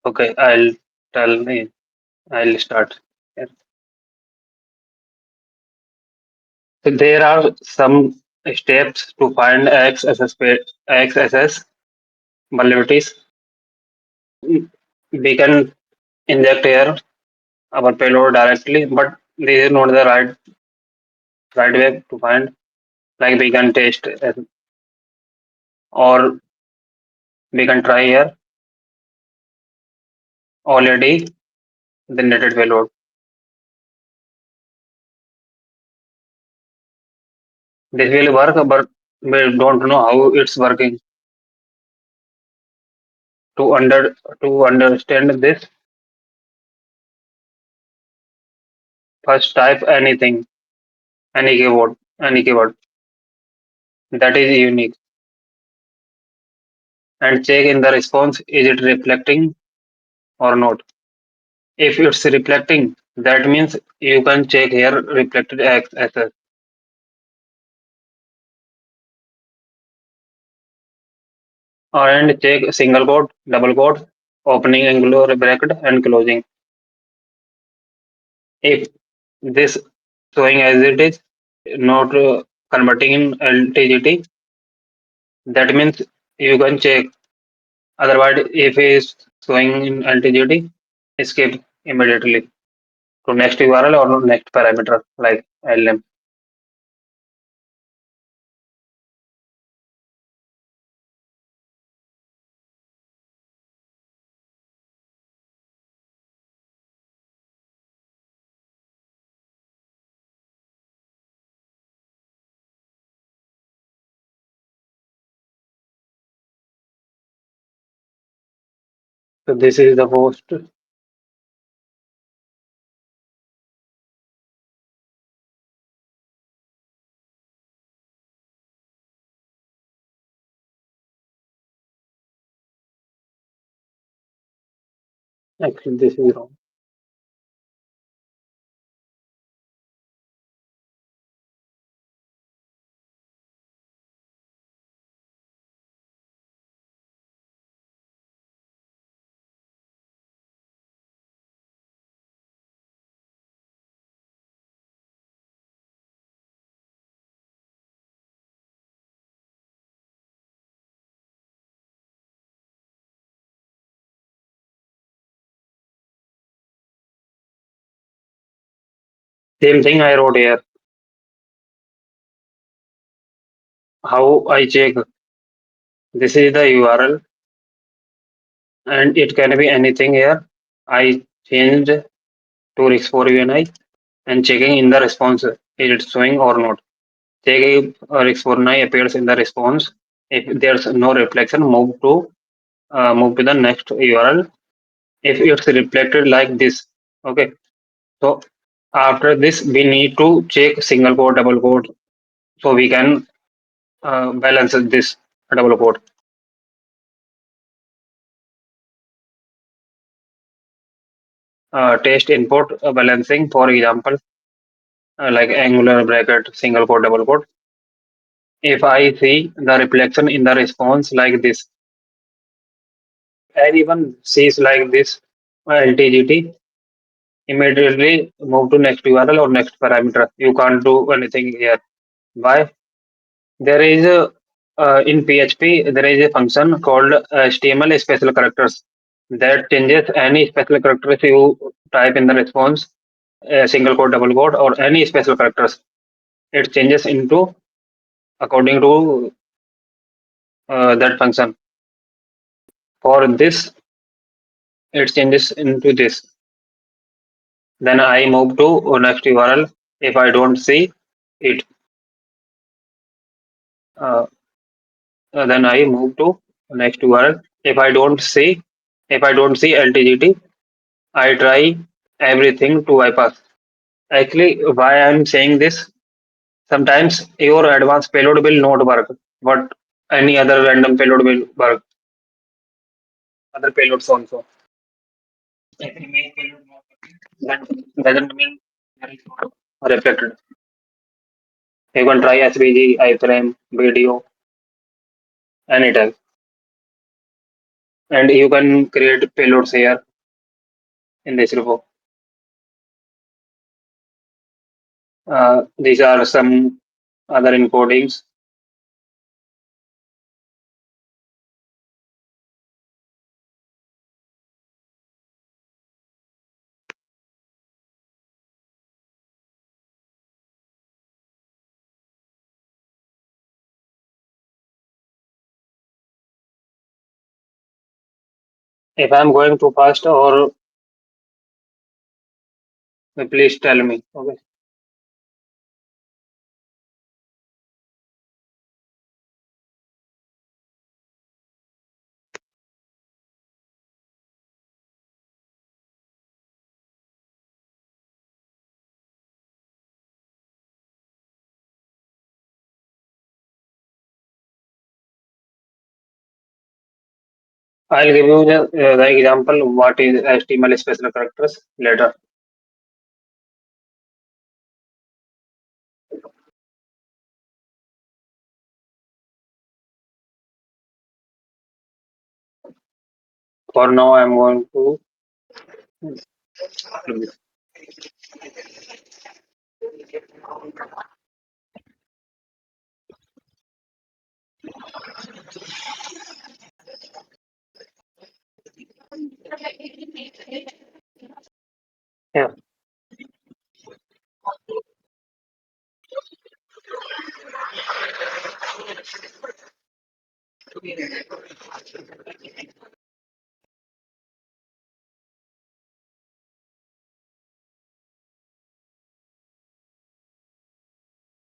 Okay, I'll tell me. I'll start. Here. So there are some steps to find XSS vulnerabilities. We can inject here our payload directly, but this is not the right way to find. Like we can test or we can try here already generated payload. This will work, but we don't know how it's working. To understand this, first type anything, any keyword that is unique, and check in the response is it reflecting or not. If it's reflecting, that means you can check here reflected XSS and check single quote, double quote, opening angular bracket and closing. If this showing as it is not converting in LTGT, that means you can check. Otherwise, if it is showing in LTGT, skip immediately to next URL or next parameter like LM. So this is the host. Actually, this is wrong. Same thing I wrote here. How I check this is the URL and it can be anything here. I changed to RIX4 UNI and checking in the response is it showing or not. Check if RIX4 UNI appears in the response. If there's no reflection, move to the next URL. If it's reflected like this, okay. So after this, we need to check single quote, double quote, so we can balance this double quote. Test input balancing, for example, like angular bracket, single quote, double quote. If I see the reflection in the response like this, anyone sees like this LTGT, immediately move to next URL or next parameter. You can't do anything here. Why? There is a in PHP there is a function called HTML special characters that changes any special characters you type in the response, single quote, double quote, or any special characters. It changes into according to that function. For this, it changes into this. Then I move to next URL. If I don't see it, uh, then I move to next URL. If I don't see LTGT, I try everything to bypass. Actually, why I'm saying this? Sometimes your advanced payload will not work, but any other random payload will work. Other payloads also. If the main payload not working, that doesn't mean there is not reflected. You can try SVG, iframe, video, anytime. and you can create payloads here in this repo. These are some other encodings. If I'm going too fast, or please tell me. Okay. I'll give you the example what is HTML special characters later. For now, I'm going to do this. Yeah,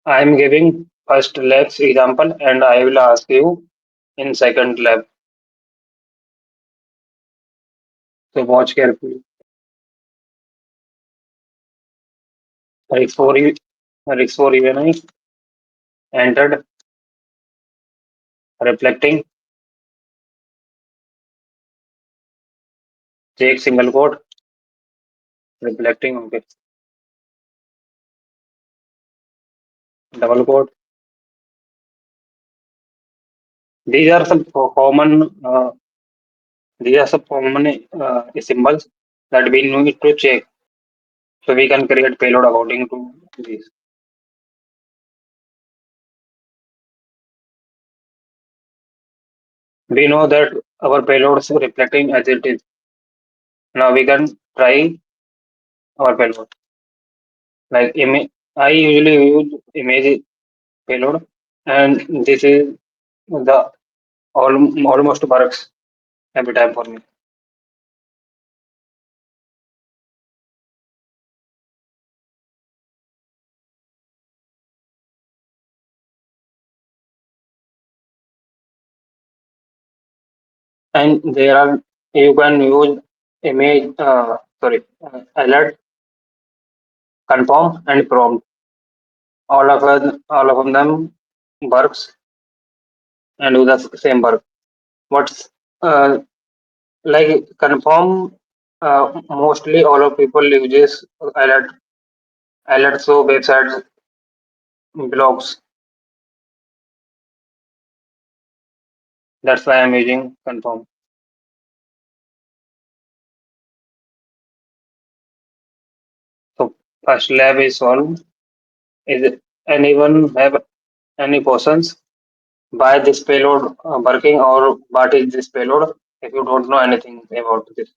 I'm giving first lab's example, and I will ask you in second lab. So watch carefully. Risk for you, risk for even I entered reflecting, check single quote, reflecting, okay, double quote. These are some common. These are some common symbols that we need to check, so we can create payload according to these. We know that our payload is reflecting as it is. Now we can try our payload. Like I usually use image payload, and this is the almost works every time for me. And there are, you can use image, alert, confirm, and prompt. All of them works and do the same work. What's uh, like confirm? Mostly all of people uses alert, so websites, blogs. That's why I'm using confirm. So first lab is solved. Is anyone have any questions? Why this payload working, or what is this payload? If you don't know anything about this,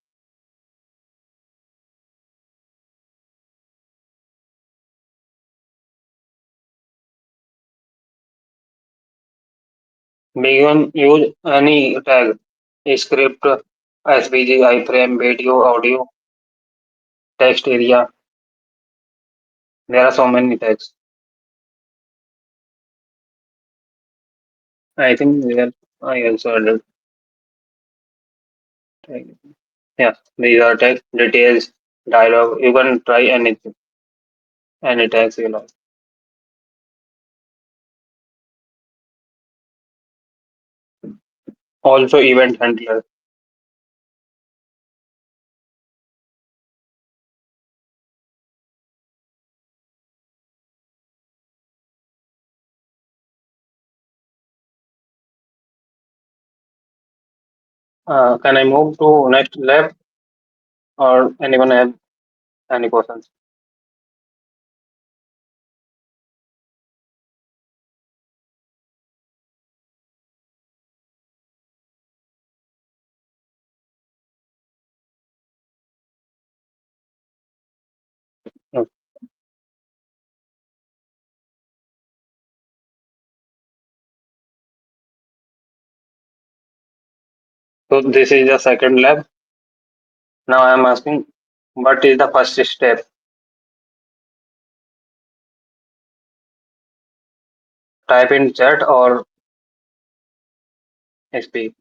we can use any tag, a script, SVG, iframe, video, audio, text area. There are so many tags. I think there I also added tag. Yeah, these are tags, details, dialogue. You can try anything, any tags you know. Also event handler. Can I move to next lab or anyone have any questions? No. So this is the second lab. Now I am asking, what is the first step? Type in chat or speak.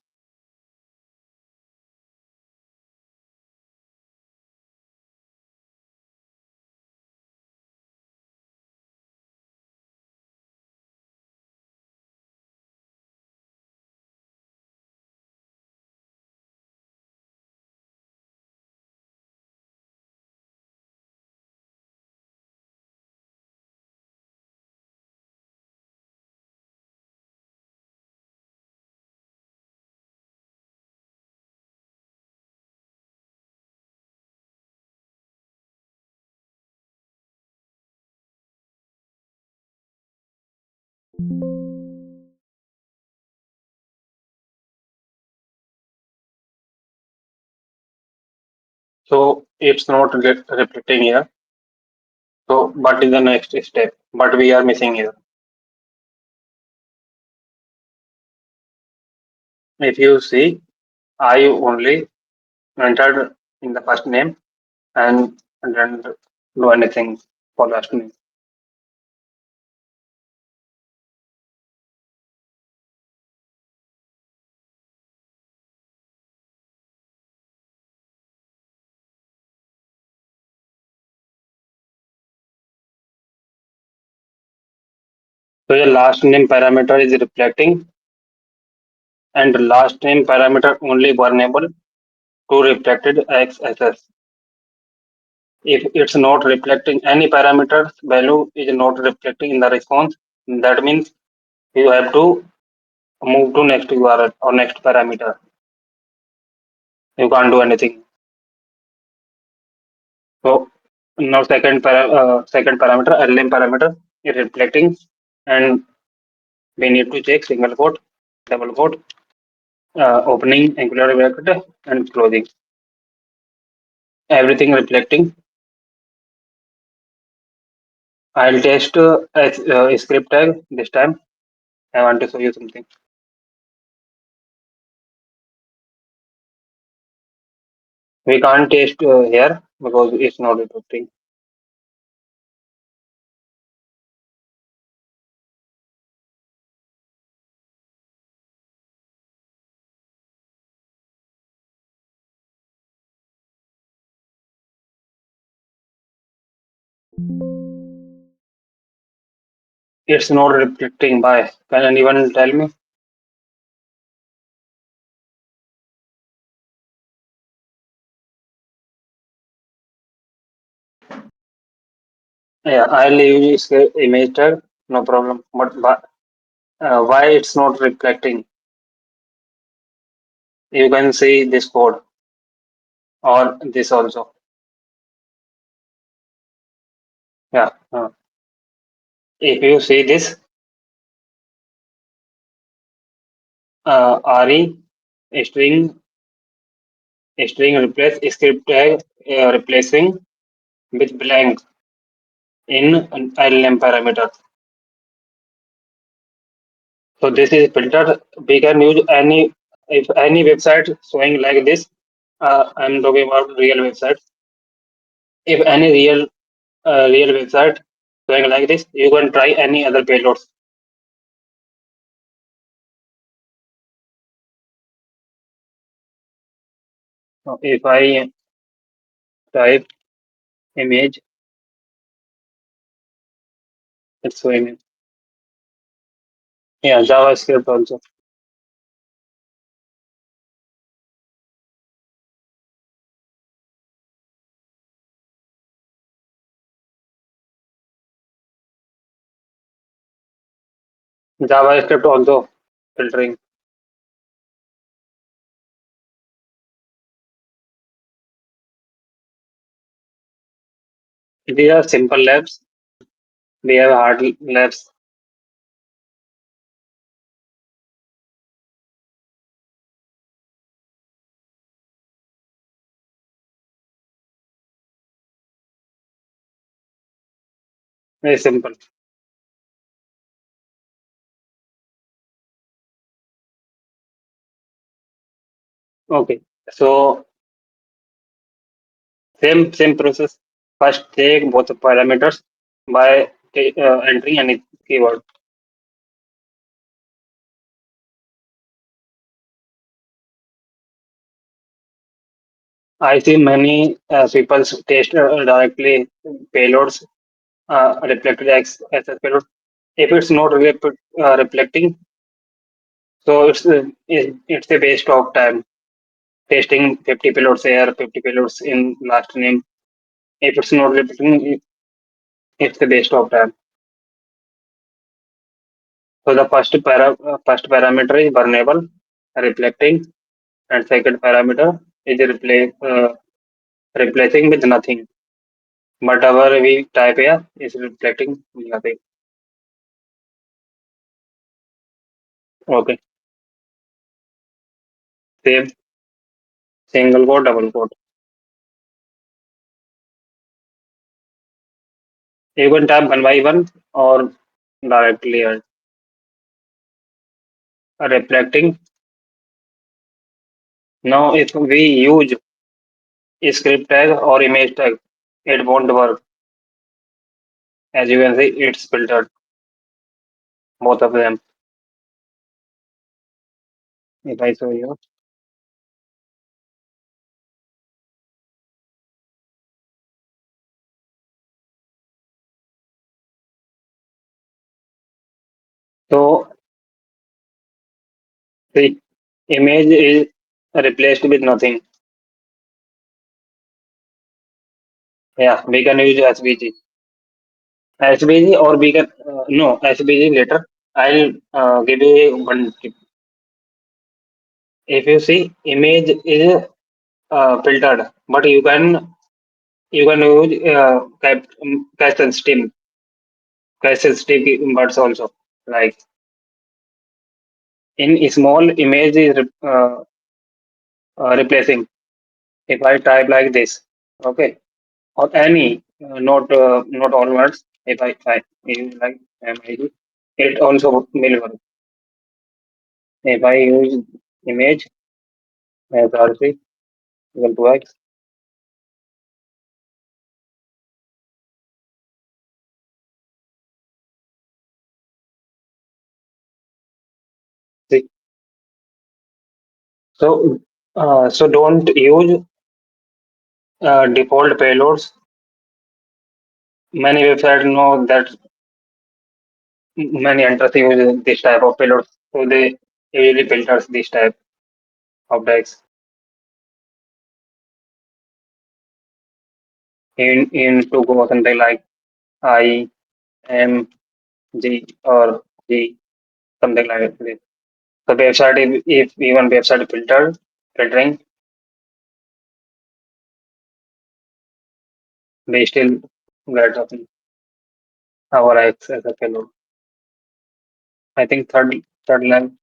So it's not get repeating here. So what is the next step? What we are missing here? If you see, I only entered in the first name and didn't do anything for last name. So your last name parameter is reflecting and last name parameter only vulnerable to reflected XSS. If it's not reflecting any parameters, value is not reflecting in the response. That means you have to move to next URL or next parameter. You can't do anything. So now second parameter, LM parameter is reflecting, and we need to check single quote, double quote, opening, angular bracket, and closing. Everything reflecting. I'll test a script tag this time. I want to show you something. We can't test here because it's not reflecting. It's not reflecting. By can anyone tell me? Yeah, I'll use image tag, no problem. But why it's not reflecting? You can see this code or this also. Yeah. If you see this re string replace script tag replacing with blank in an LM parameter. So this is filtered. We can use any if any website showing like this. I'm talking about real website. If any real website showing like this, you can try any other payloads. So if I type image, it's showing. Yeah, JavaScript also. JavaScript also filtering. These are simple labs. We have hard labs. Very simple. Okay. So same process. First, take both the parameters by entering any keyword. I see many people test directly payloads, reflected XSS payload. If it's not reflecting, so it's a waste of time testing 50 payloads here, 50 payloads in last name. If it's not reflecting, it's a waste of time. So the first parameter is vulnerable, reflecting, and second parameter is replacing with nothing. Whatever we type here is reflecting nothing. Okay, same single quote, double quote. You can type one by one or directly add. Reflecting. Now, if we use script tag or image tag, it won't work. As you can see, it's filtered, both of them. If I show you. So the image is replaced with nothing. Yeah, we can use SVG. SVG or we can, no, SVG later. I'll give you one tip. If you see, image is filtered, but you can use cache sensitive words also. Like in small image is replacing. If I type like this, okay, or any, not all words. If I type like MID, it also will work. If I use image as RC equal to X, see. So don't use default payloads. Many websites know that many hunters use this type of payloads, so they usually filters this type of tags. In to go something like I M G or G, something like this. The website, if even website filtering, they still get our X as a payload. I think third line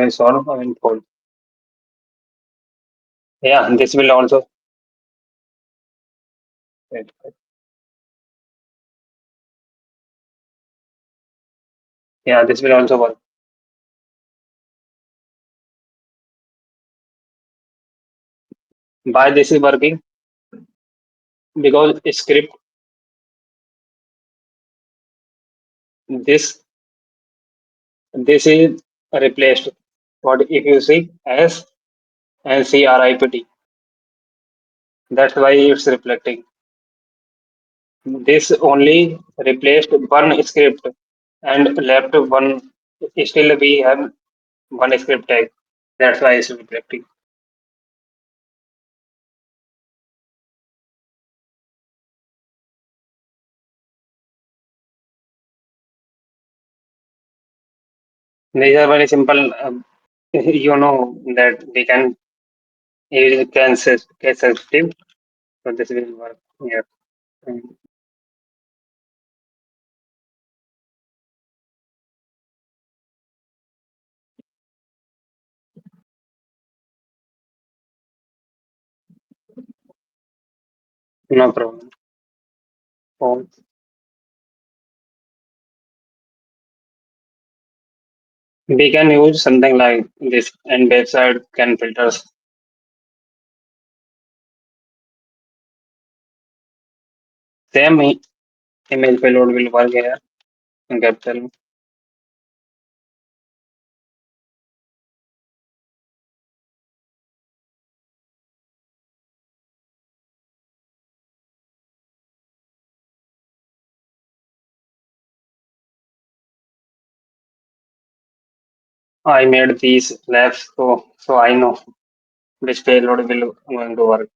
is solved. I mean, fold. Yeah, this will also. Yeah, this will also work. Why this is working? Because script this this is replaced. What if you see S and CRIPT? That's why it's reflecting. This only replaced one script and left one. Still, we have one script tag. That's why it's reflecting. These are very simple. You know that we can use case sensitive. So this will work here. Mm, no problem. Oh, we can use something like this, and website can filters. Same email payload will work here in capital. I made these labs so I know which payload will going to work.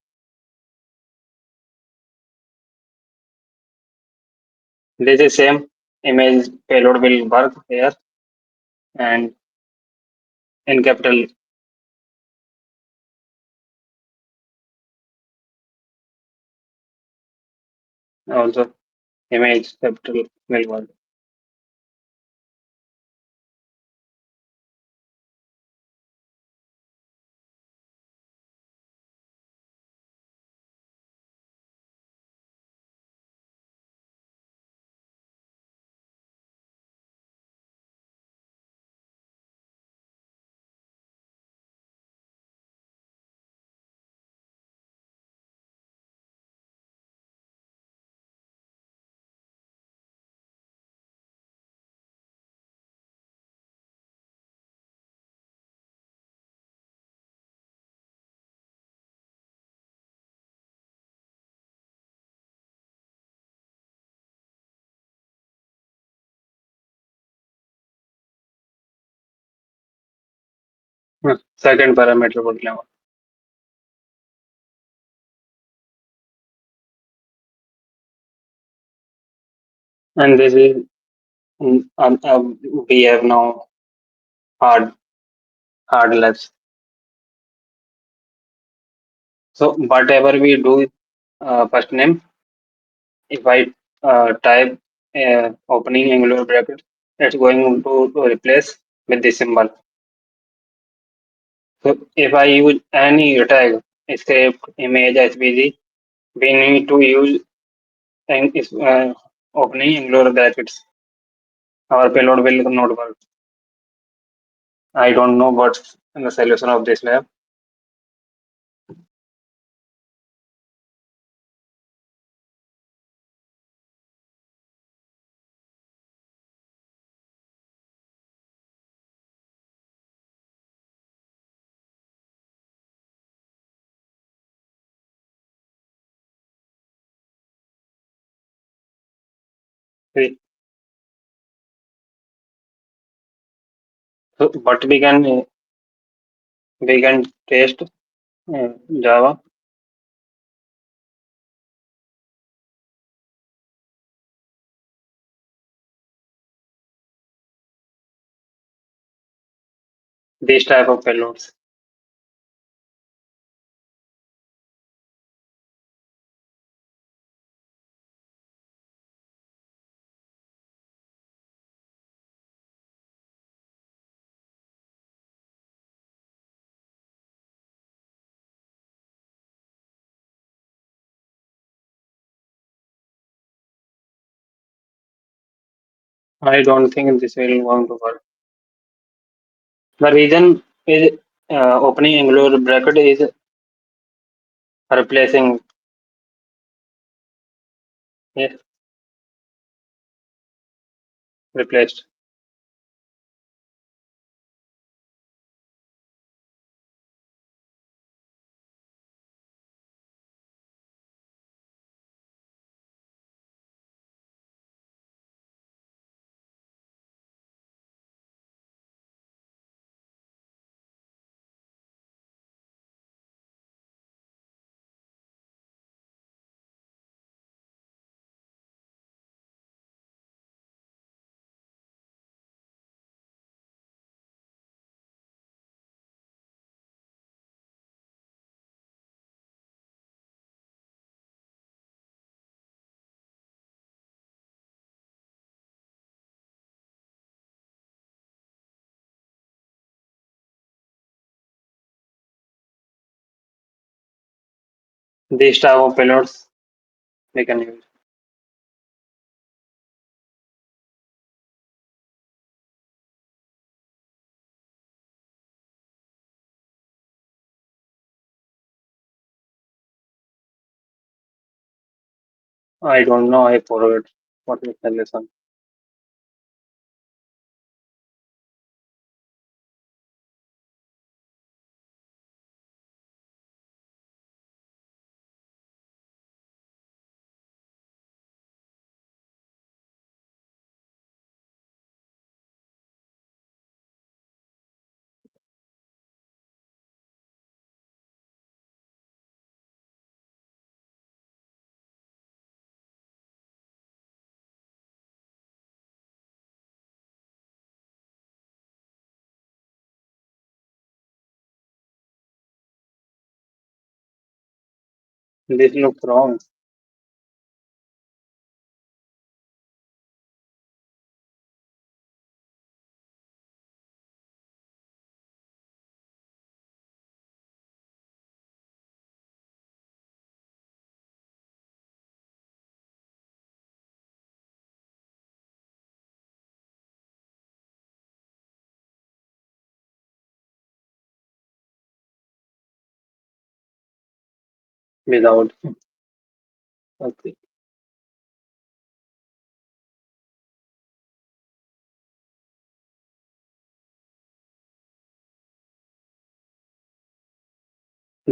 This is same image payload will work here and in capital also image capital will work. Second parameter would level. And this is we have now hard hard labs. So whatever we do, first name, if I type opening angular bracket, it's going to replace with this symbol. So if I use any tag, script, image, SVG, we need to use an opening angular brackets. Our payload will not work. I don't know what's the solution of this lab. See, so but we can test Java. These type of payloads. I don't think this will going to work. The reason is opening angular bracket is replacing, yes, replaced. These type of payloads we can use. I don't know. I forgot what is the lesson. This looks wrong. Without. Okay.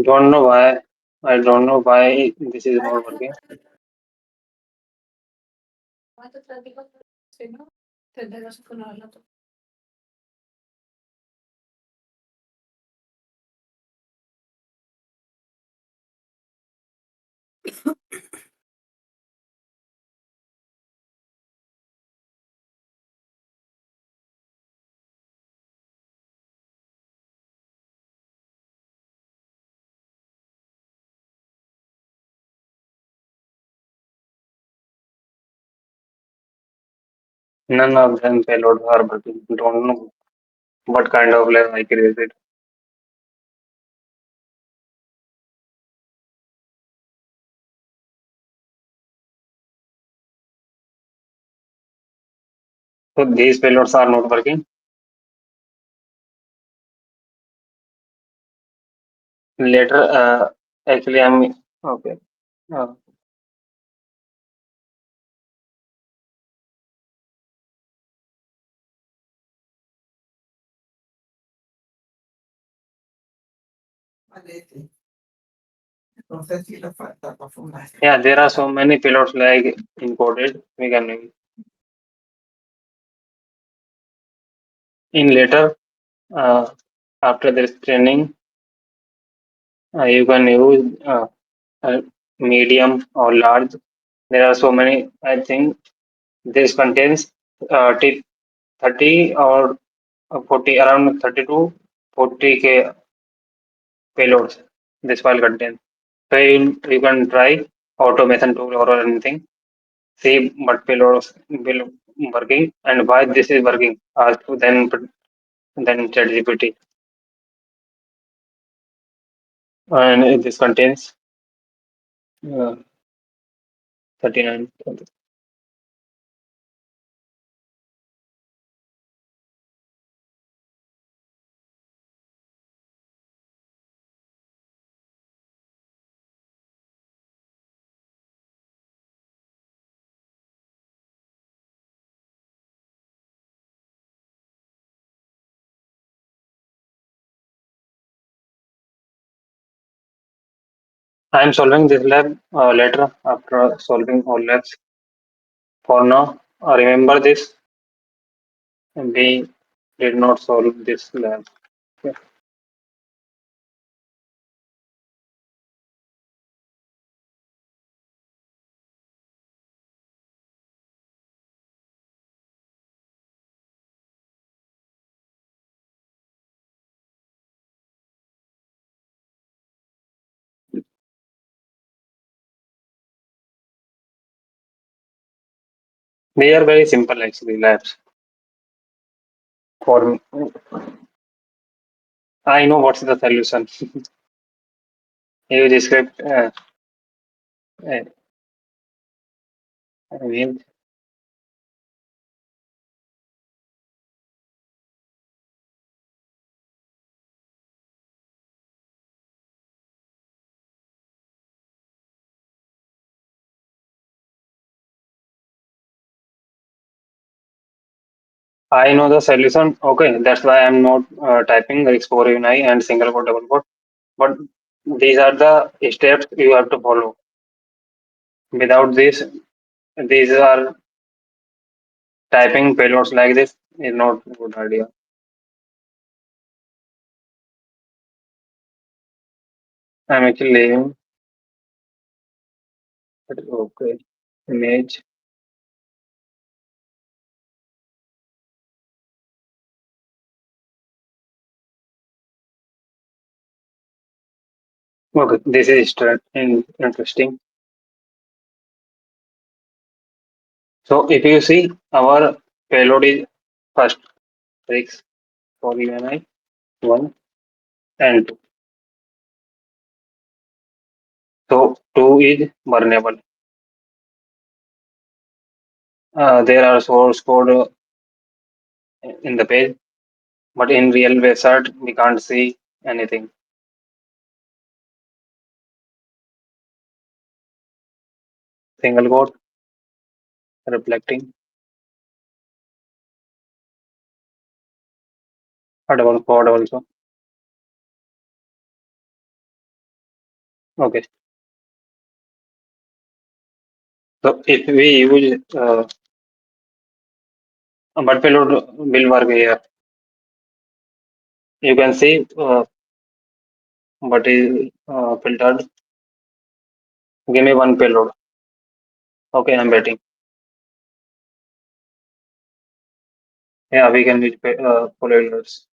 Don't know why. I don't know why this is not working. None of them payloads are working. Don't know what kind of lab I created. So these payloads are not working. Later, actually, I'm okay. Uh, yeah, there are so many payloads like encoded. We can use. In later, uh, after this training, you can use medium or large. There are so many. I think this contains tip 30 or 40, around 30 to 40K payloads. This file contains. So you can try automation tool or anything. See what payloads will working and why this is working. Then ChatGPT. And this contains 39. I am solving this lab later after solving all labs. For now, remember this. We did not solve this lab. Yeah. They are very simple actually labs. For me, I know what's the solution. Use script. I I mean, I know the solution. Okay, that's why I'm not typing explore UNI and single quote double quote. But these are the steps you have to follow. Without this, these are typing payloads like this is not a good idea. I'm actually leaving. But okay, image. Okay, this is interesting. So if you see, our payload is first tricks for UNI one and two. So two is vulnerable. There are source code in the page, but in real website we can't see anything. Single quote reflecting a double quote also. Okay. So if we use but payload will work here. You can see but is filtered. Give me one payload. Okay, I'm waiting. Yeah, we can use payloads.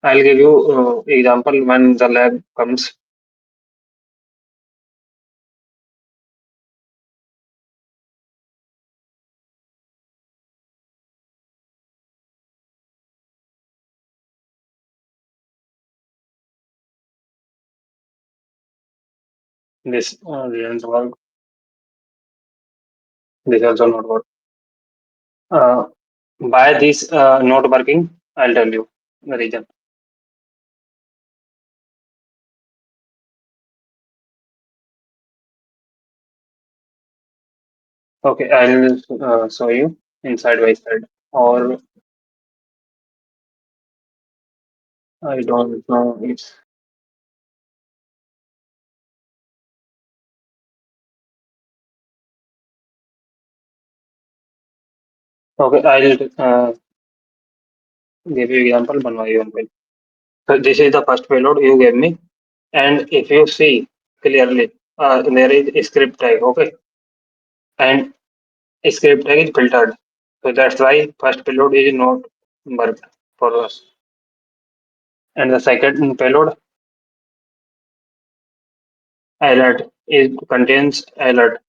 I'll give you example when the lab comes. This didn't work. This also not work. Uh, by this not working, I'll tell you the reason. Okay, I'll show you inside by side. Or I don't know. It's okay. I'll give you example one by one. So this is the first payload you gave me, and if you see clearly, there is a script tag. Okay, and script tag is filtered. So that's why first payload is not worked for us. And the second payload alert is contains alert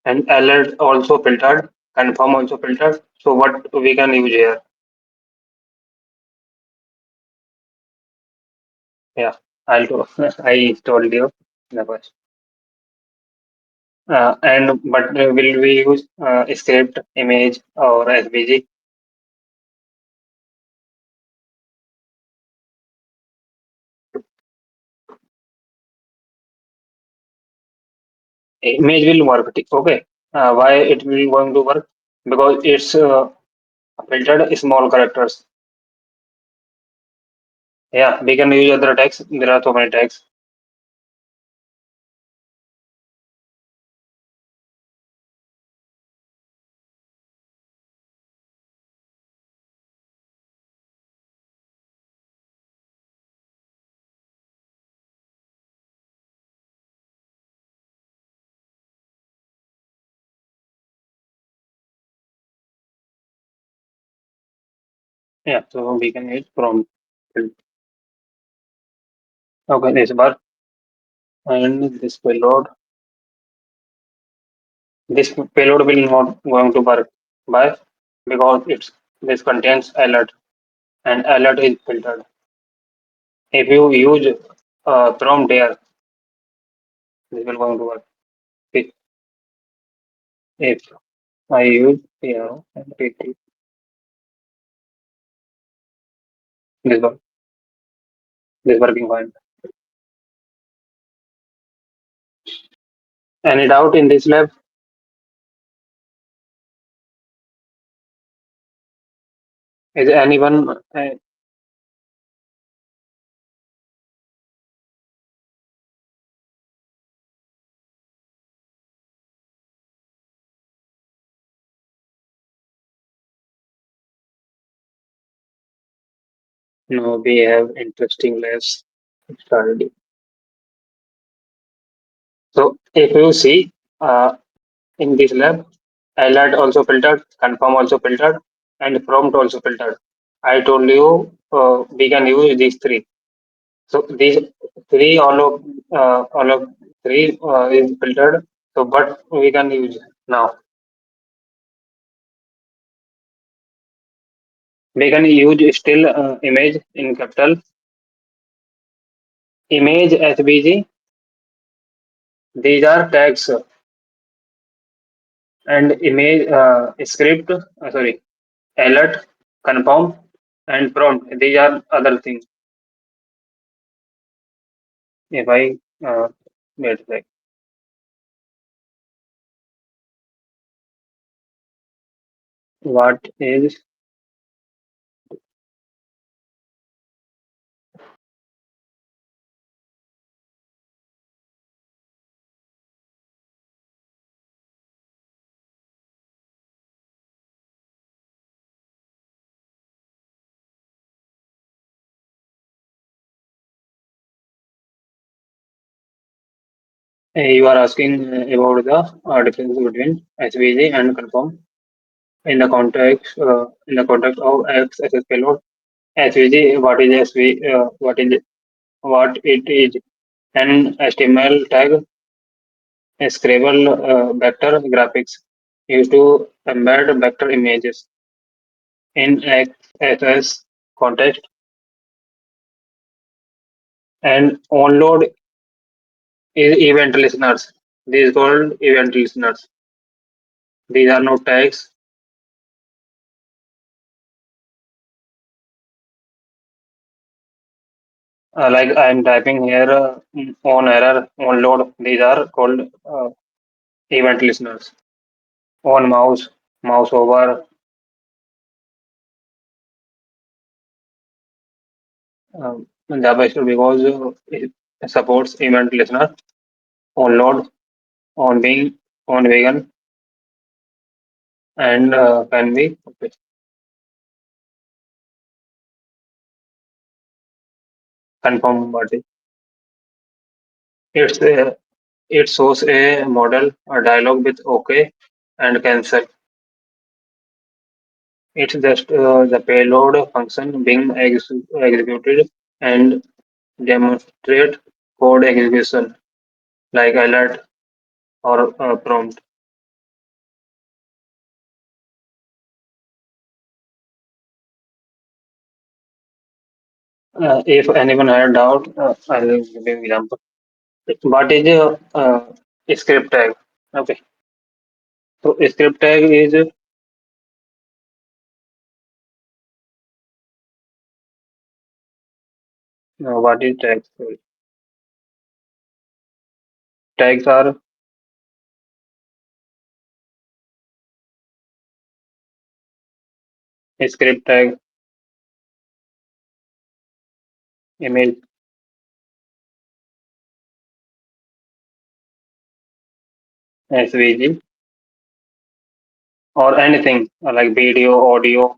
and alert also filtered, confirm also filtered. So what we can use here? Yeah, I told you the first. And but will we use script, image, or SVG? Image will work. Okay. Why it will going to work? Because it's filtered small characters. Yeah, we can use other tags. There are so many tags. Yeah, so we can use from. Okay, this bar and this payload. This payload will not going to work. Why? Because it's this contains alert and alert is filtered. If you use prompt here, this will going to work. See, if I use here and take this one, this working fine. Any doubt in this lab? Is anyone no, we have interesting labs started. So if you see in this lab, alert also filtered, confirm also filtered, and prompt also filtered. I told you we can use these three. So these three, all of three is filtered. So but we can use now. We can use still image in capital, image SVG. These are tags and image script. Sorry, alert, confirm, and prompt. These are other things. If I wait, like what is you are asking about the difference between SVG and confirm in the context of XSS payload. SVG, what is SV? What it is? An HTML tag, a scrabble vector graphics used to embed vector images in XSS context and onload is event listeners. These called event listeners. These are not tags. Like I'm typing here on error, on load. These are called event listeners. On mouse, mouse over Java still because it supports event listener. On load, on being, on vegan, and can be okay. Confirm body. It's it shows a model, a dialog with OK and cancel. It's just the payload function being executed and demonstrate code execution like alert or prompt. If anyone had doubt, I will give you example. What is a script tag? Okay, so a script tag is what is tags? Sorry. Tags are a script tag, image, SVG, or anything like video, audio,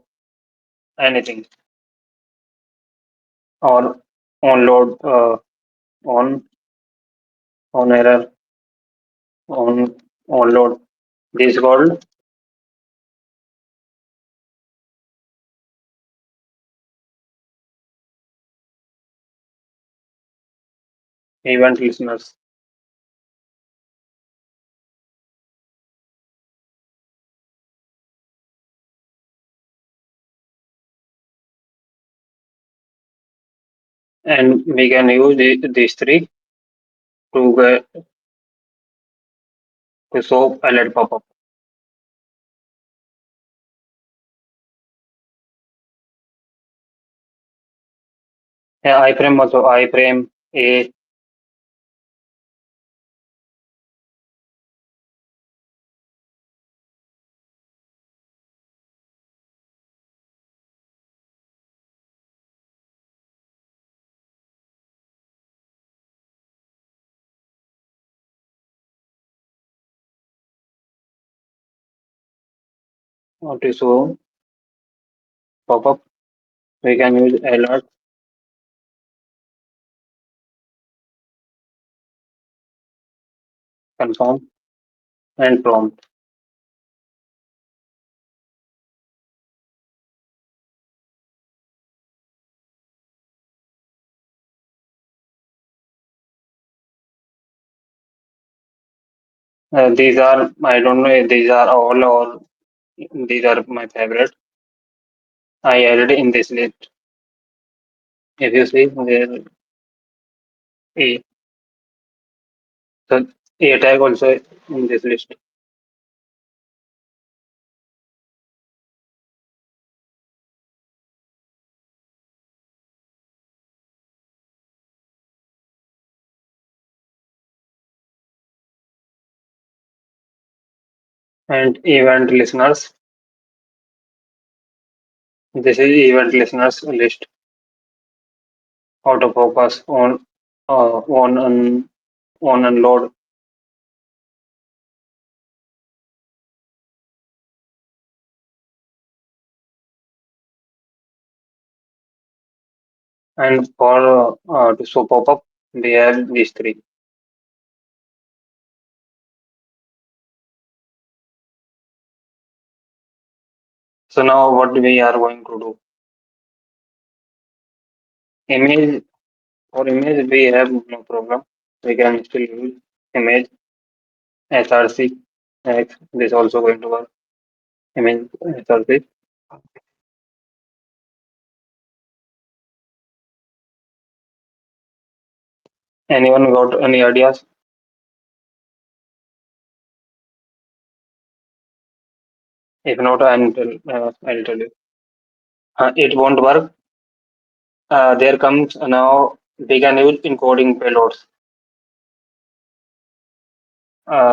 anything, or on load, on error, on load. This is called event listeners. and we can use these three to show alert pop-up. Yeah, iframe also iframe a to show pop-up. We can use alert, confirm, and prompt. These are I don't know if these are all or these are my favorite. I added in this list. If you see there a so a tag also in this list. And event listeners. This is event listeners list. Autofocus on and load. And for to show pop-up, we have these three. So now what we are going to do? Image for image we have no problem. We can still use image SRC. This also going to work. Image SRC. Anyone got any ideas? If not, I'll tell you. It won't work. There comes now we can use encoding payloads.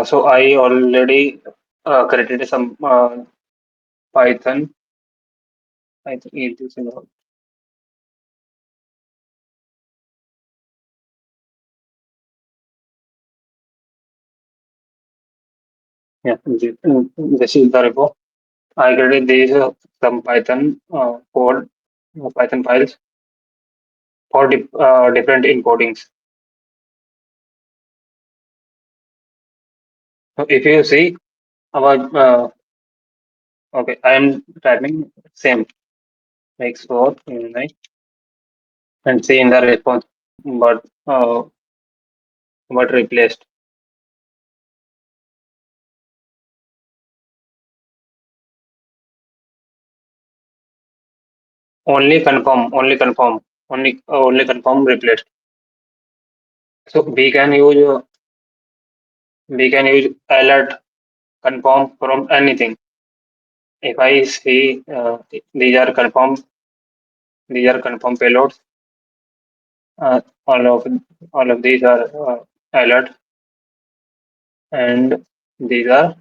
So I already created some Python. I think it is yeah. This is the repo. I created these some Python code, Python files for different encodings. So if you see our okay, I am typing same x4 and see in the response, but replaced only confirm replaced. So we can use alert confirm from anything. If I see these are confirmed payloads. Uh, all of these are alert and these are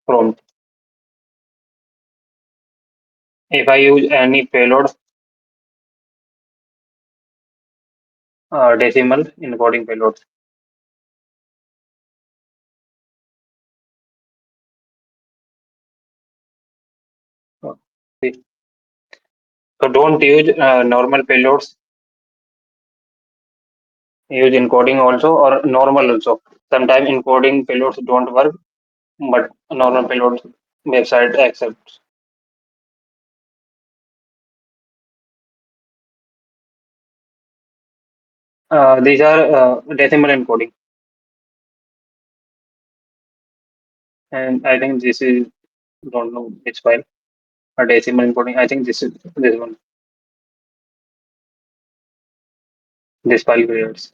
prompt. If I use any payload decimal encoding payloads. So so don't use normal payloads. Use encoding also or normal also. Sometimes encoding payloads don't work, but normal payloads website accepts. These are decimal encoding, and I think this is don't know which file. A decimal encoding. I think this is this one. this file creates.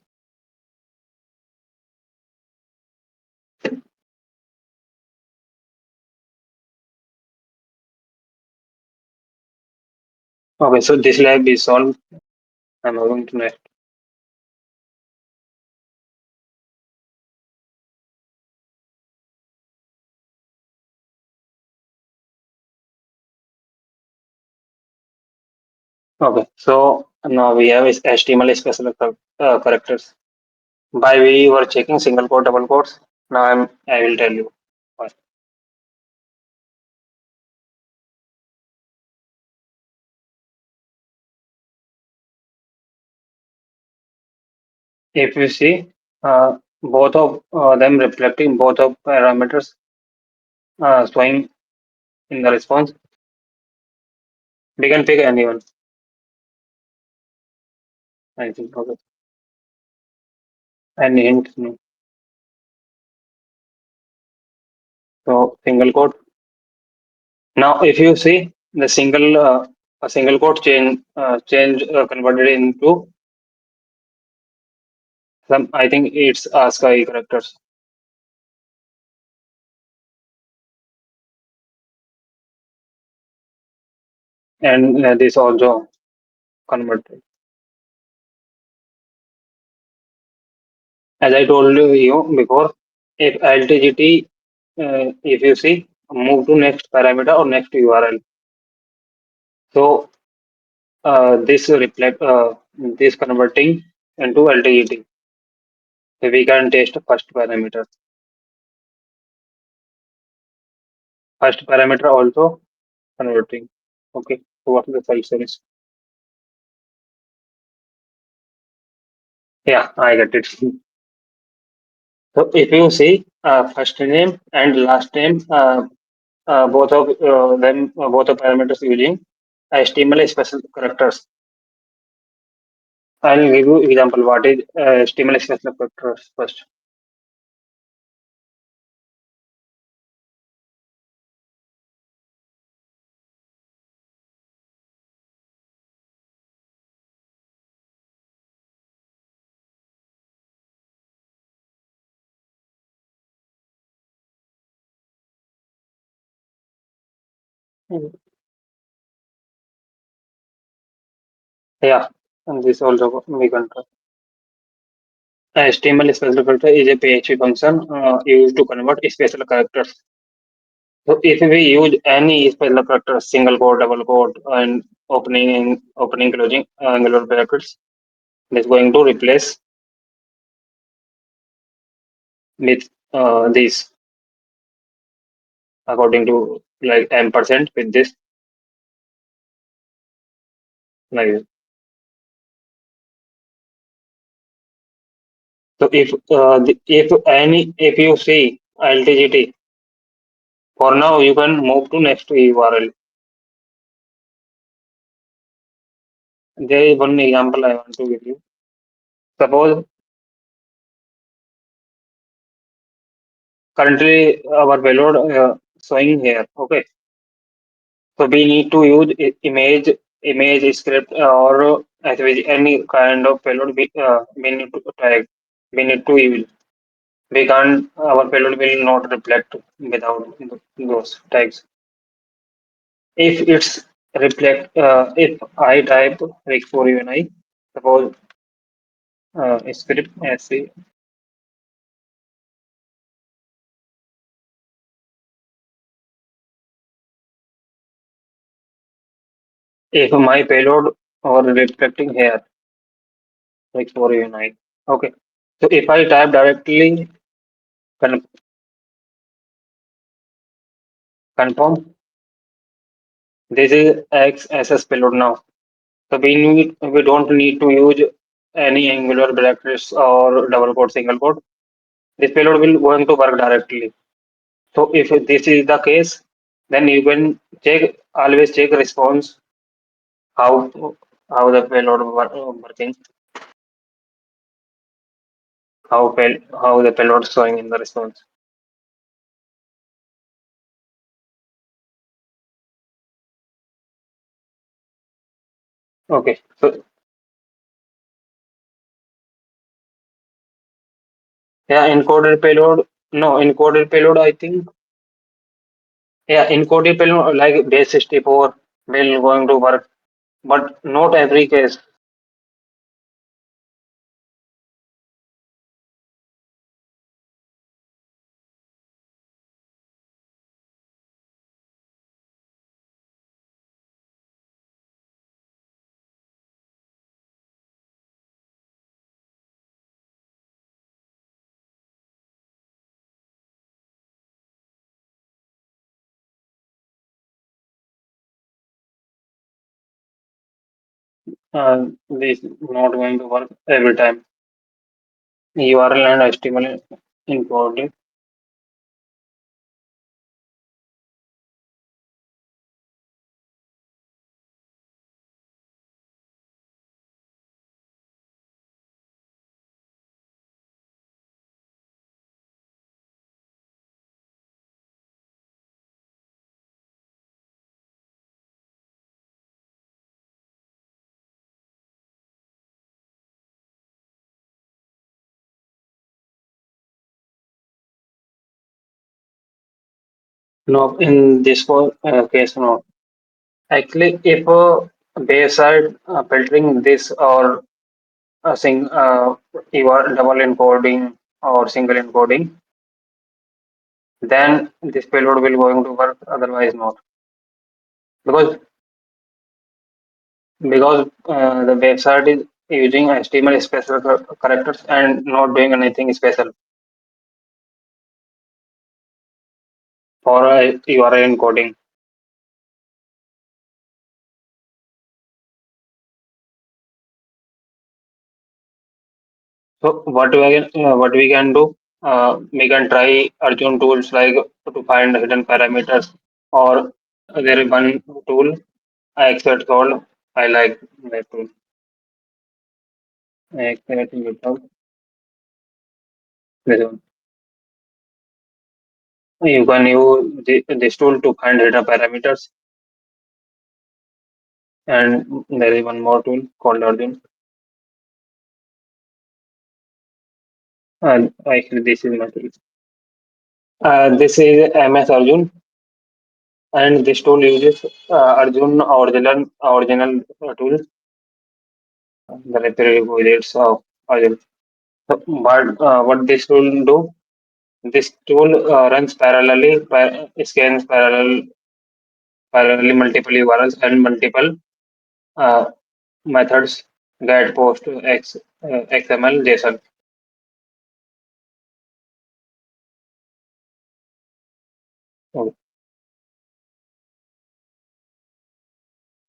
Okay, so this lab is solved. I'm moving to next. Okay, so now we have is HTML special characters. By we were checking single quote, double quotes. Now I will tell you. If you see both of them reflecting both of parameters showing in the response, we can pick anyone. I think. Okay. Any hint? No. So single quote. Now, if you see the a single quote change converted into some, I think it's ASCII characters, and this also converted. As I told you before, if LTGT, if you see, move to next parameter or next URL. So this converting into LTGT. So we can test first parameter. First parameter also converting. Okay. So what is the file size? Yeah, I get it. So if you see first name and last name, both of both the parameters using HTML special characters. I'll give you example. What is HTML special characters first? Mm. Yeah, and this also we can try. HTML special character is a PHP function used to convert special characters. So if we use any special character, single quote, double quote, and opening, closing angular brackets, it is going to replace with this according to like ampersand with this like this. So if you see LTGT for now you can move to next URL. There is one example I want to give you. Suppose currently our payload showing here. Okay, so we need to use image script or SVG, any kind of payload we need to tag. We need to use. We can't. Our payload will not reflect without those tags. If it's reflect, if I type like for you and I suppose script SC, if my payload or reflecting here like for you and I. Okay. So if I type directly con- confirm, this is XSS payload now. So we don't need to use any angular brackets or double quote single quote. This payload will going to work directly. So if this is the case, then you can always check response how the payload working, how the payload showing in the response. Okay, so Yeah, encoded payload. No, encoded payload. I think. Yeah, encoded payload like base 64 will going to work, but not every case. This not going to work every time. URL and HTML encoded. No, in this case, no. Actually, if base side filtering this or your double encoding or single encoding, then this payload will going to work. Otherwise, not because the website is using HTML special characters and not doing anything special for URL encoding. So what we can do, we can try Arjun tools like to find hidden parameters, or there is one tool I accept called I like that tool. I accept GitHub. This one. You can use this tool to find hidden parameters, and there is one more tool called Arjun. And actually, this is my tool. This is MS Arjun, and this tool uses Arjun original tool, the library widgets of Arjun. So, what this tool do? This tool runs scans parallelly multiple URLs and multiple uh, methods get post XML JSON. So,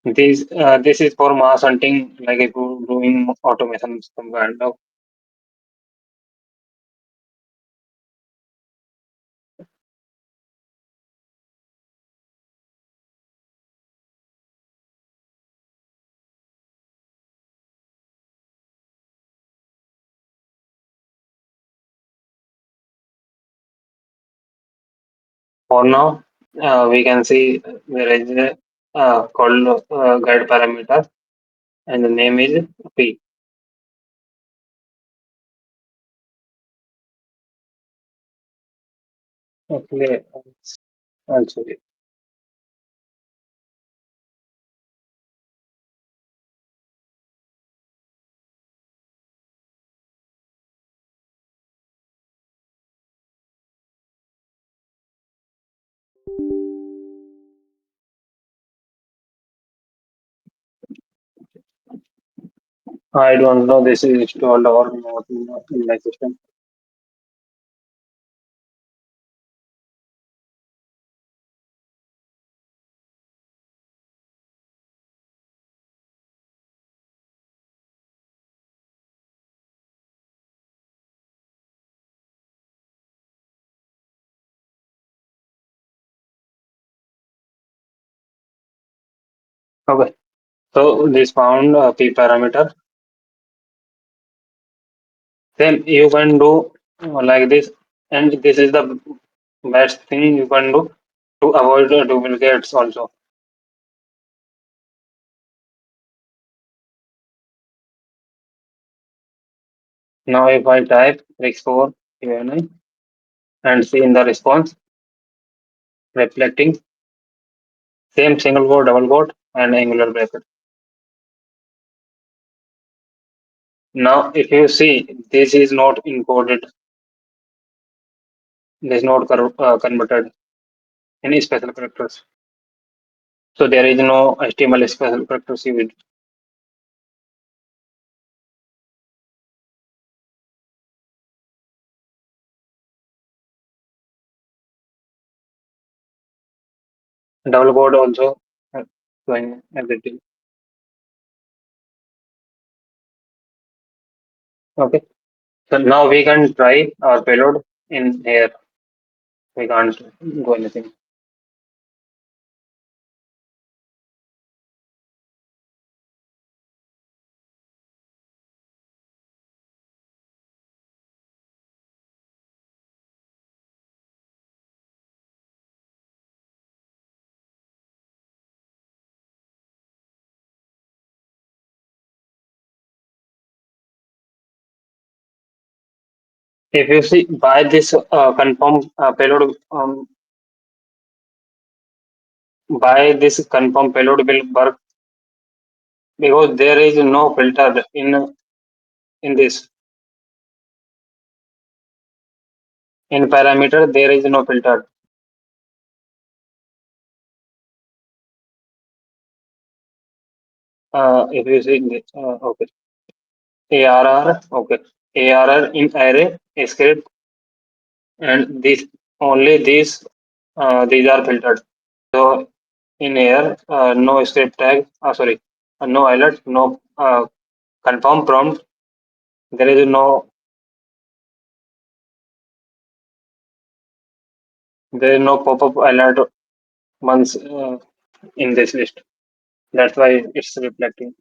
this is for mass hunting, like if you're doing automation some kind of. For now, we can see there is a called guide parameter, and the name is P. Okay, also. I don't know this is installed or not in my system. Okay, so this found P parameter. Then you can do like this, and this is the best thing you can do to avoid duplicates also. Now if I type X4, UNI, and see in the response reflecting same single quote, double quote, and angular bracket. Now, if you see this is not encoded, this is not converted in special characters. So there is no HTML special characters used. Double quote also showing everything. Okay. So now we can try our payload in here. We can't do anything. If you see by this confirm payload, by this confirm payload will work because there is no filter in this. In parameter, there is no filter. If you see, okay, ARR, okay, ARR in array script, and this only these are filtered. So in here, no script tag, sorry, no alert, no confirm prompt. There is no pop-up alert once in this list. That's why it's reflecting.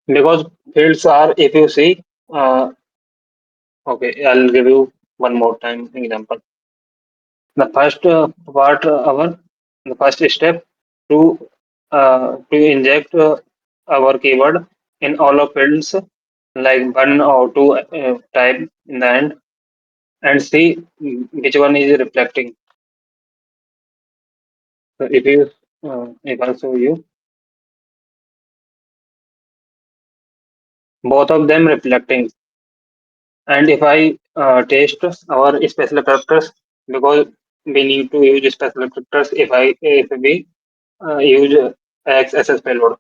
Because fields are, if you see, okay, I'll give you one more time example. The first the first step to inject our keyword in all of fields like one or two type in the end and see which one is reflecting. So if I show you both of them reflecting, and if I test our special characters because we need to use special characters if we use XSS payload.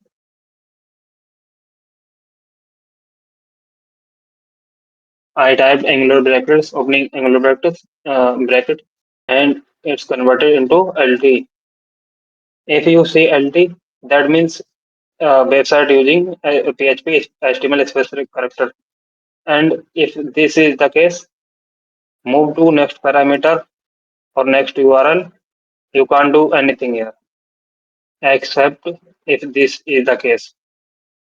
I typed angular brackets, opening angular bracket, and it's converted into LT. If you say LT, that means website using PHP HTML specific character. And if this is the case, move to next parameter or next URL. You can't do anything here except if this is the case.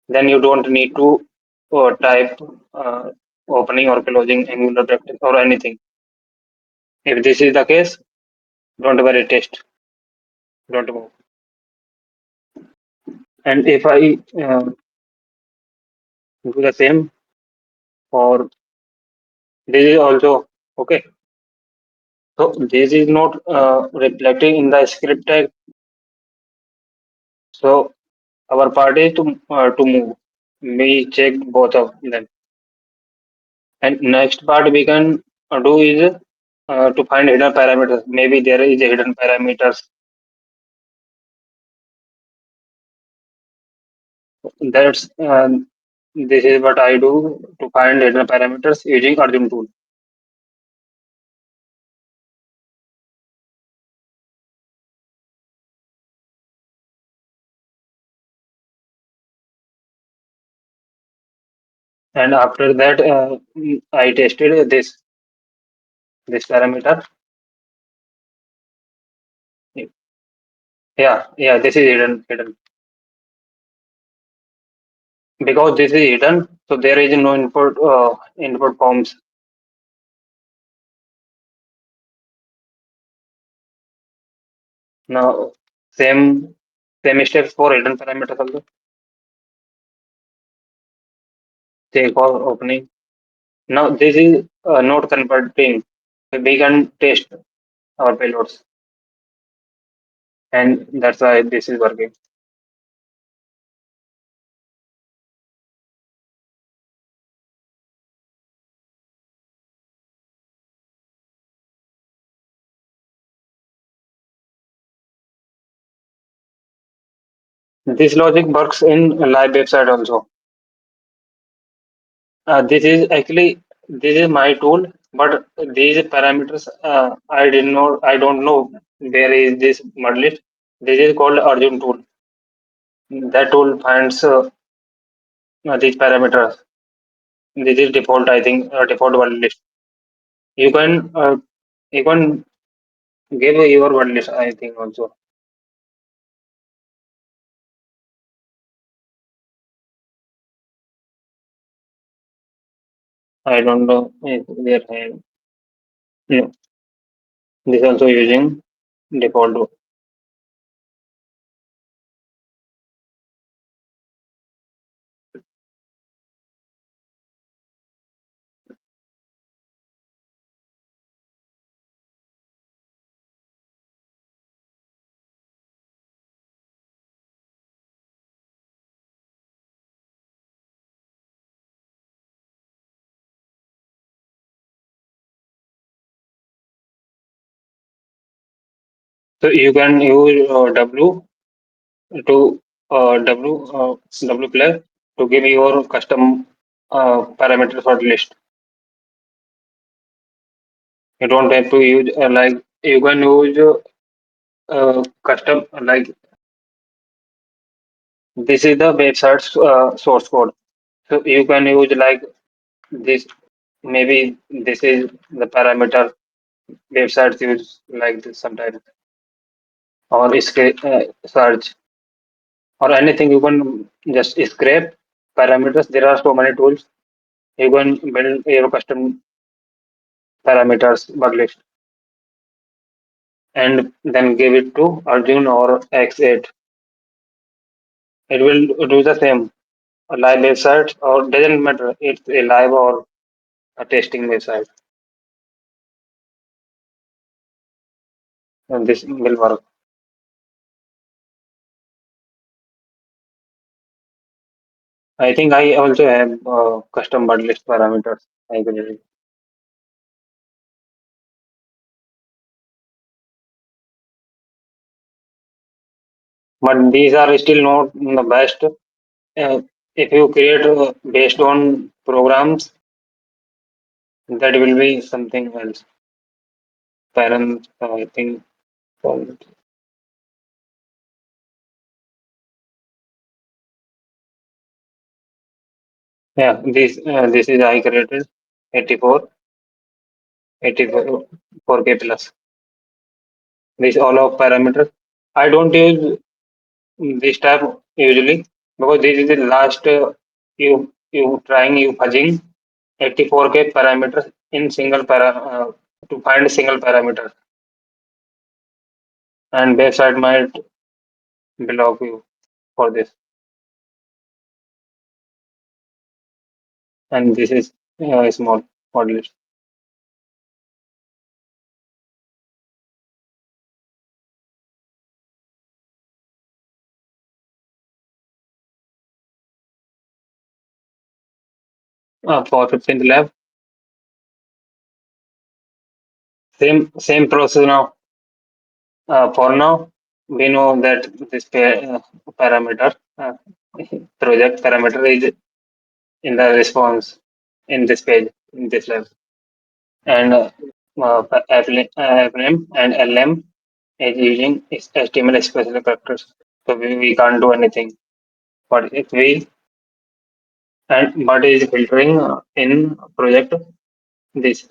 Then you don't need to type uh, opening or closing angular bracket or anything. If this is the case, don't worry, test, don't move. And if I do the same for this is also okay. So this is not reflecting in the script tag. So our part is to move. We check both of them. And next part we can do is to find hidden parameters. Maybe there is a hidden parameters. That's this is what I do to find hidden parameters using Arjun tool. And after that, I tested this parameter. Yeah, yeah, this is hidden. because this is hidden, so there is no input forms. Now same steps for hidden parameters also. Check for opening. Now this is not converting. We can test our payloads, and that's why this is working. This logic works in a live website also. This is actually this is my tool, but these parameters I don't know where is this mud list. This is called Arjun tool. That tool finds these parameters. This is default, I think, default word list. You can you can give your word list, I think also. I don't know if they are no. This also using default. So you can use W to W player to give your custom parameters for the list. You don't have to use like you can use custom like this is the website's source code. So you can use like this. Maybe this is the parameter websites use like this sometimes or search or anything. You can just scrape parameters. There are so many tools. You can build your custom parameters bug list and then give it to Arjun or X8. It will do the same. A live website or doesn't matter. It's a live or a testing website. And this will work. I think I also have custom bug list parameters. I believe. But these are still not the best. If you create based on programs, that will be something else. Parents, I think. Yeah, this is I created 84, 84, 4K plus. This all of parameters. I don't use this type usually because this is the last you fudging 84K parameters in single to find a single parameter and website might block you for this. And this is small model list. For 15th lab, same process now. For now, we know that this parameter project parameter is in the response in this page in this lab, and FLM and LM is using HTML special characters, so we can't do anything. But if we and but is filtering in project this.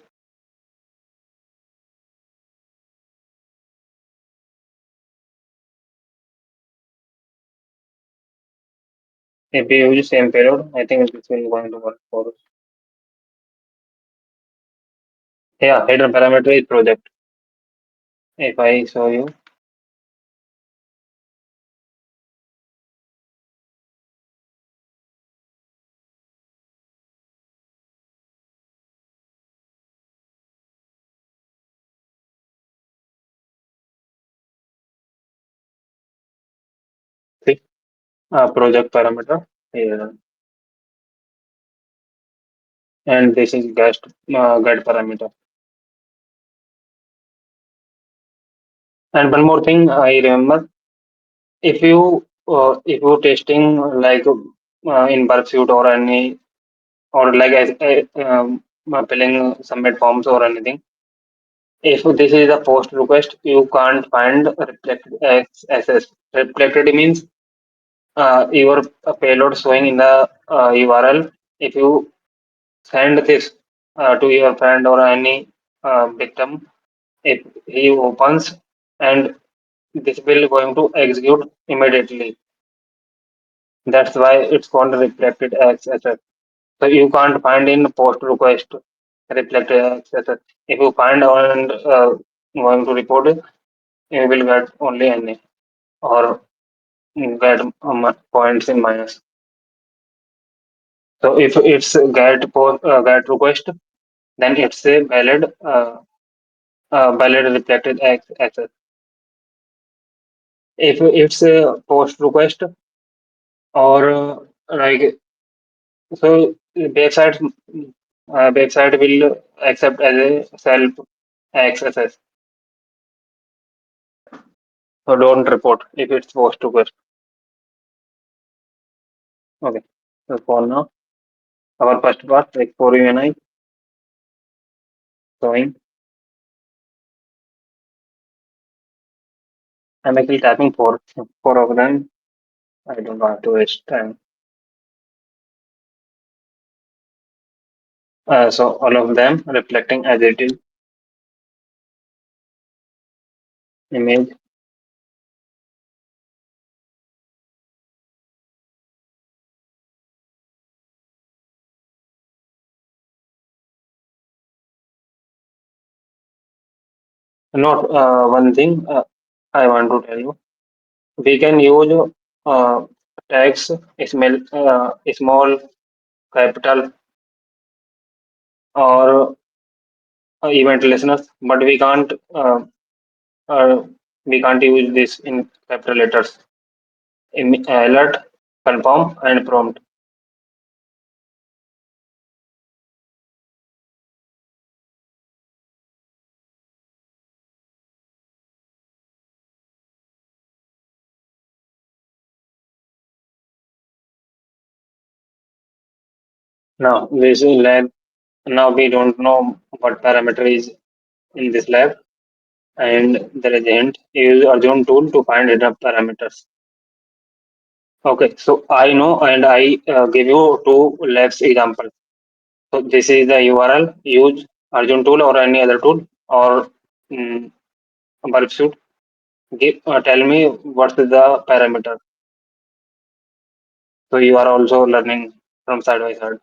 If we use same payload, I think this will going to work for us. Yeah, header parameter is project. If I show you, see, project parameter here, and this is get parameter. And one more thing I remember, if you testing like in Burpsuit or any or like filling submit forms or anything, if this is a post request, you can't find reflected XSS. Reflected means your payload showing in the URL. If you send this to your friend or any victim, if he opens and this will going to execute immediately. That's why it's called reflected XSS. So you can't find in post request reflected XSS. If you find and going to report it, you will get only NA or get points in minus. So if it's get request, then it's a valid reflected access. If it's a post request or like so, website will accept as a self access. So don't report if it's post request. Okay. So for now, our first part like for you and I showing. I'm actually tapping for four of them. I don't want to waste time. So all of them reflecting as it is image. Not one thing I want to tell you. We can use tags small, capital, or event listeners, but uh, we can't use this in capital letters. Alert, confirm, and prompt. Now this lab. Now we don't know what parameter is in this lab, and there is a hint. Use Arjun tool to find enough parameters. Okay, so I know, and I give you two labs example. So this is the URL. Use Arjun tool or any other tool or um, bulb suit. Tell me what's the parameter. So you are also learning from side by side.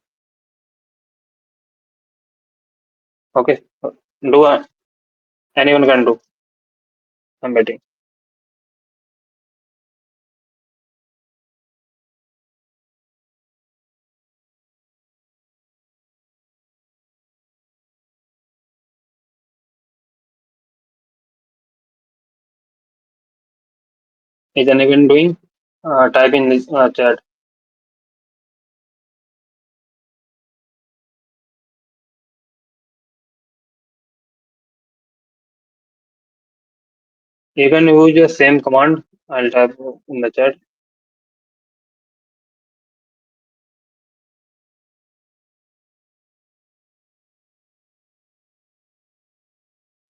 Okay, do anyone can do. I'm betting. Is anyone doing? Type in this chat. You can use the same command. I'll type in the chat.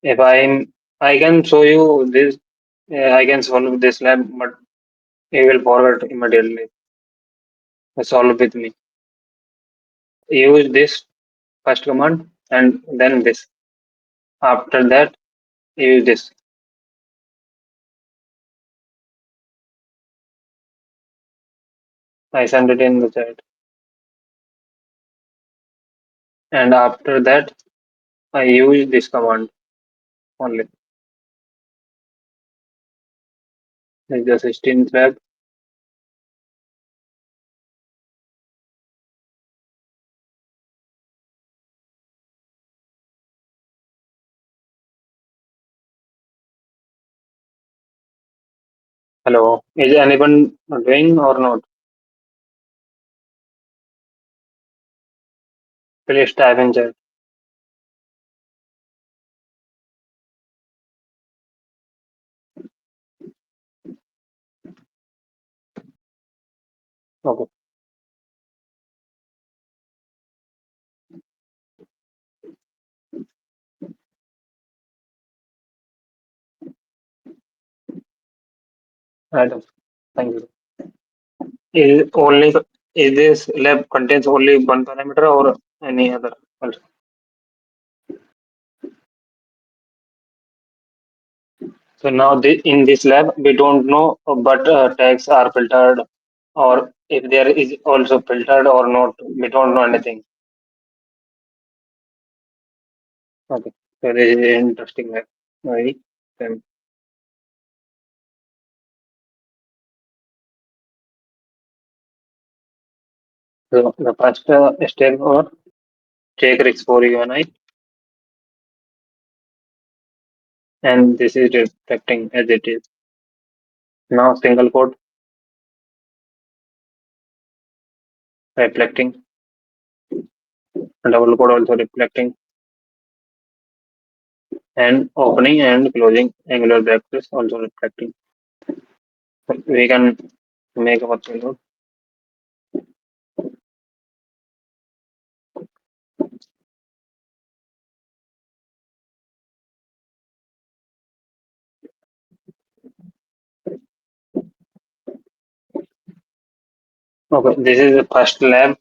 If I can show you this. I can solve this lab, but you will forget immediately. Solve with me. Use this first command and then this. After that, use this. I send it in the chat. And after that, I use this command only. Like the 16th lab. Hello. Is anyone doing or not? Please type in chat. Okay. Right. Thank you. Is only is this lab contains only one parameter or any other also? So now in this lab we don't know but tags are filtered or if there is also filtered or not. We don't know anything. Okay. So this is interesting lab. Right. Then- So the first step or check risks for you and I, and this is reflecting as it is. Now single quote reflecting, double quote also reflecting, and opening and closing angular brackets also reflecting. We can make our payload. Okay, this is the first lab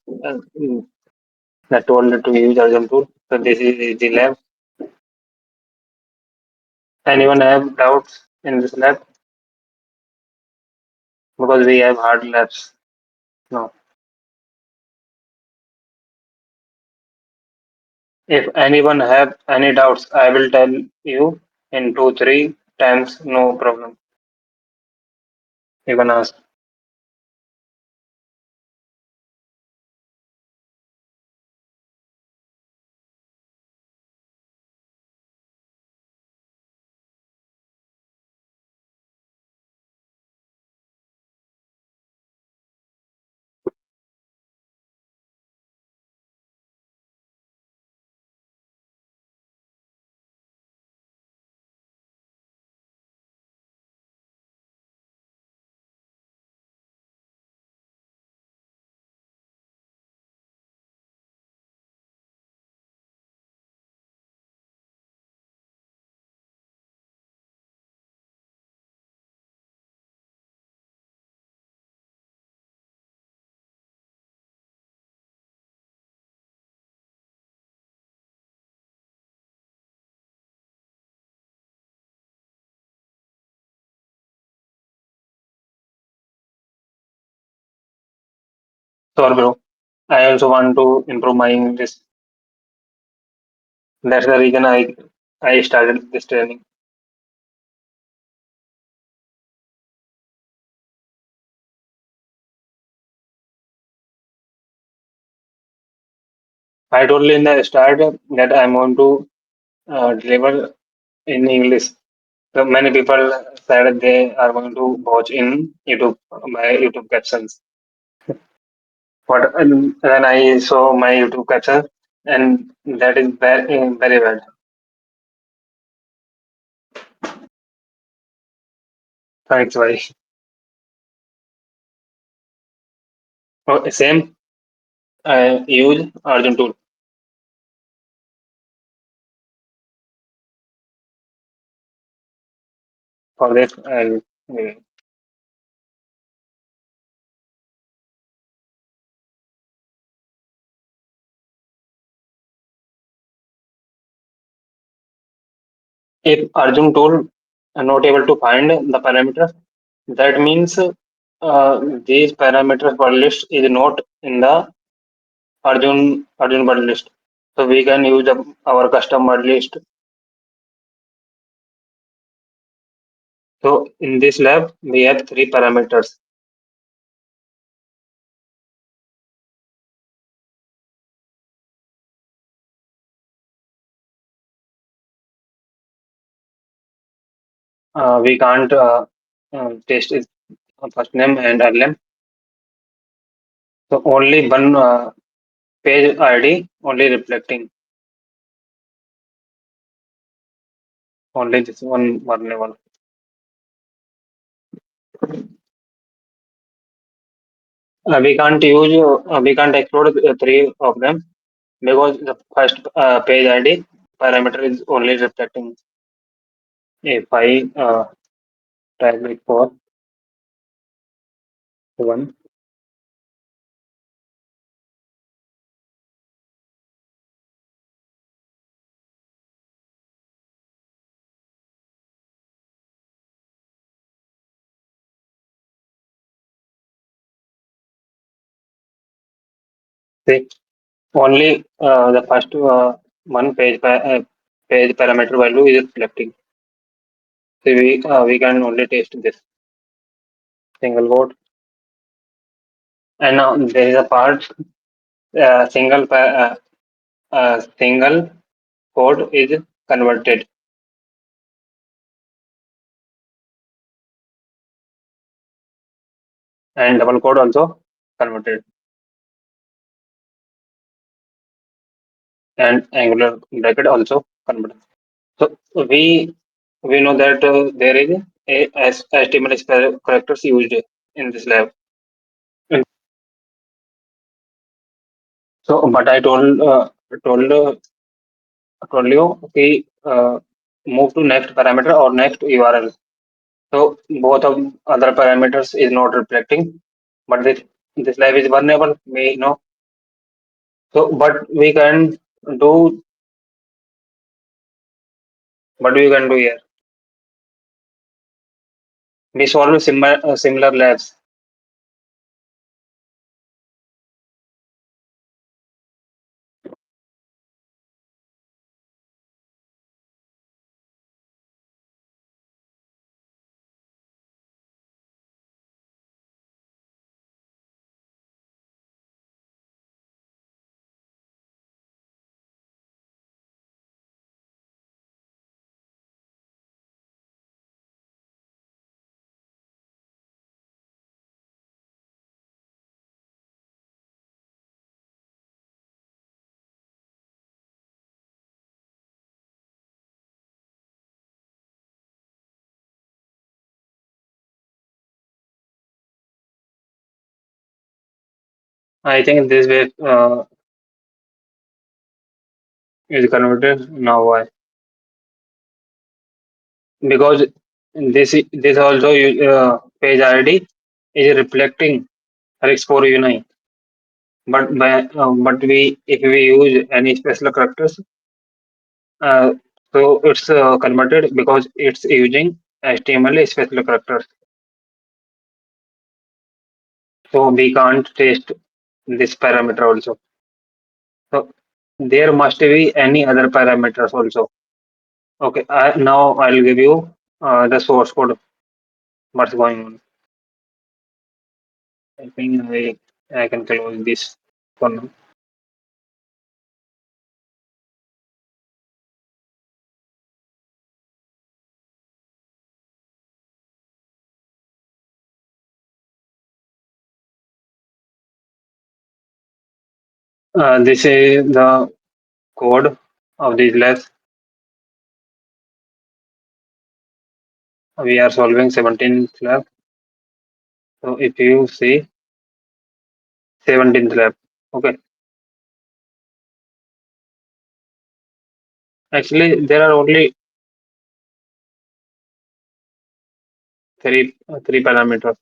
that told to use Arjun tool. So this is the lab. Anyone have doubts in this lab? Because we have hard labs. No. If anyone have any doubts, I will tell you in 2, 3 times. No problem. You can ask. Sure, bro. I also want to improve my English. That's the reason I started this training. I told you in the start that I'm going to deliver in English. So many people said they are going to watch in YouTube my YouTube captions. But then I saw my YouTube caption, and that is very bad. Thanks, why? Oh, same. I use Arjun tool for this. If Arjun tool are not able to find the parameter, that means These parameters per list is not in the Arjun word list. So we can use our custom word list. So in this lab, we have three parameters. We can't test its first name and name. So only one page ID, only reflecting only this one level. We can't explode three of them because the first page ID parameter is only reflecting. If I type it for one, see only the first one page parameter value is reflecting. So we can only test this single code. And now there is a part single code is converted and double code also converted and angular bracket also converted. So we know that there is HTML characters used in this lab. And so, but I told told you okay, move to next parameter or next URL. So both of other parameters is not reflecting, but this lab is vulnerable. We know. So, do what we can do here. We solve similar labs. I think this way is converted now. Why? Because this also page ID is reflecting RX4 UI. But we if we use any special characters, uh, so it's converted because it's using HTML special characters. So we can't test this parameter also. So there must be any other parameters also. Okay, now I'll give you the source code. What's going on? I think I can close this for now. This is the code of these labs. We are solving 17th lab. So if you see 17th lab, okay. Actually, there are only three parameters.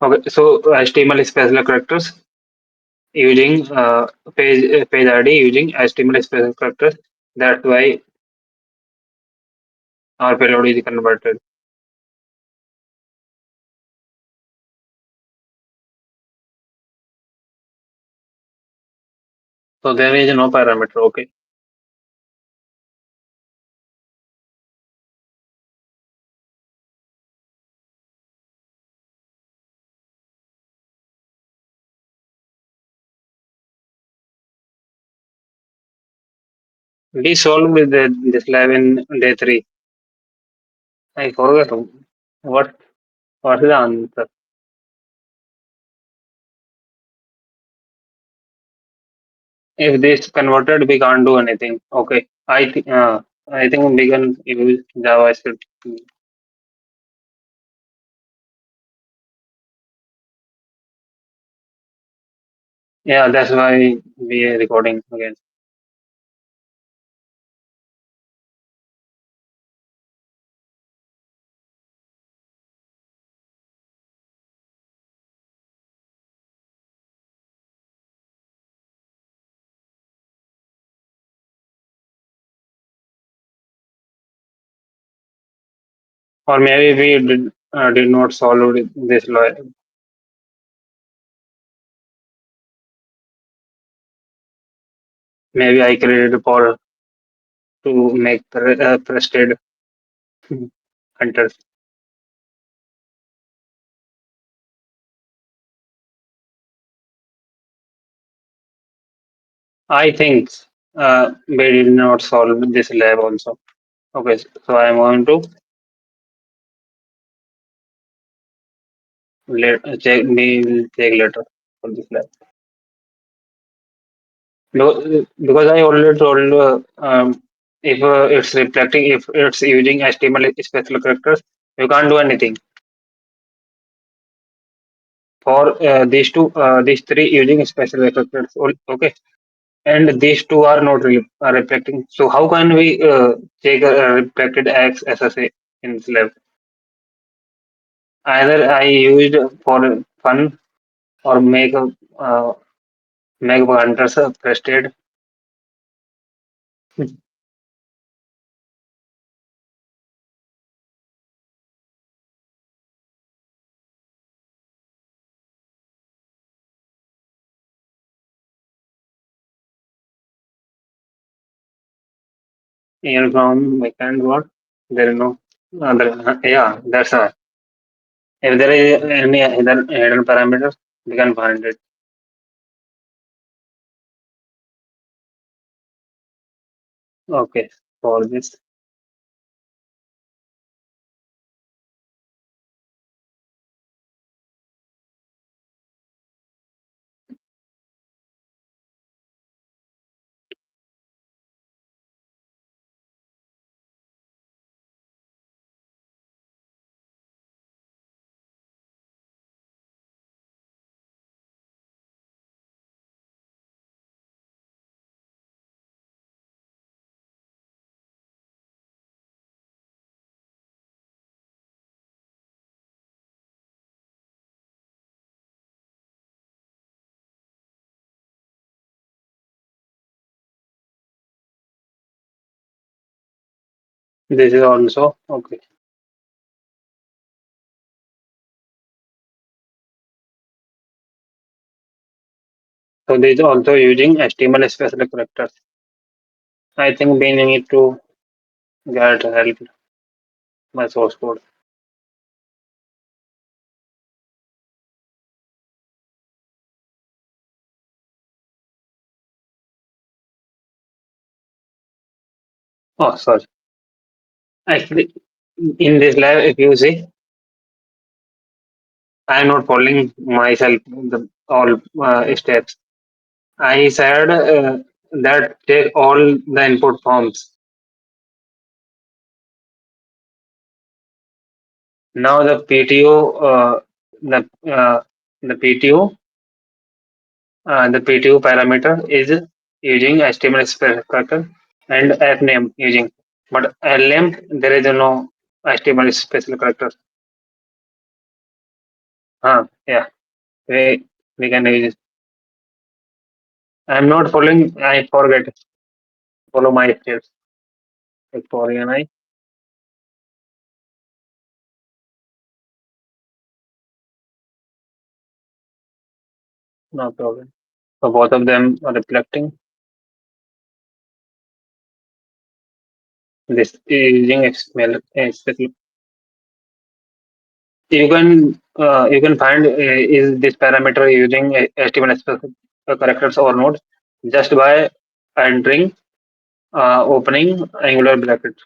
Okay, so HTML special characters using page ID using HTML special characters. That's why our payload is converted. So there is no parameter. Okay. We solved with this lab in day three. I forgot what what is the answer. If this converted, we can't do anything. Okay. I think we can use JavaScript. Yeah, that's why we are recording again. Or maybe we did not solve this law. Maybe I created for to make trusted hunters. I think we did not solve this lab also. Okay, so I'm going to check. We will check later for this lab. No, because I already told if it's reflecting, if it's using HTML special characters, you can't do anything. For these three using special characters, okay, and these two are not reflecting. So how can we check reflected X SSA in this lab? Either I used for fun or uh, make hunters frustrated. And from my kind what there is no other. Yeah, that's if there is any hidden parameters, we can find it. Okay, for this, this is also okay. So this is also using HTML special characters. I think we need to get help my source code. Oh, sorry. Actually, in this lab, if you see, I am not following myself the all steps. I said that take all the input forms. Now uh, the PTO, the PTO parameter is using HTML specifier and app name using, but LM there is no HTML special character. Yeah, we can use it. I'm not following. I forget. Follow my steps. Like for and I, no problem. So both of them are reflecting. This is using XML. You can find is this parameter using HTML specific characters or not just by entering opening angular brackets.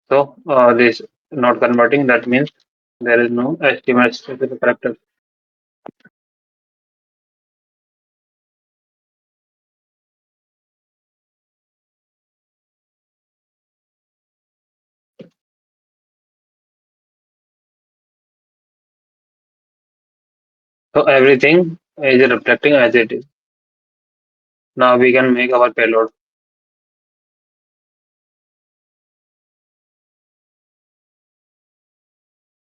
So this not converting, that means there is no HTML specific character. So everything is reflecting as it is. Now we can make our payload.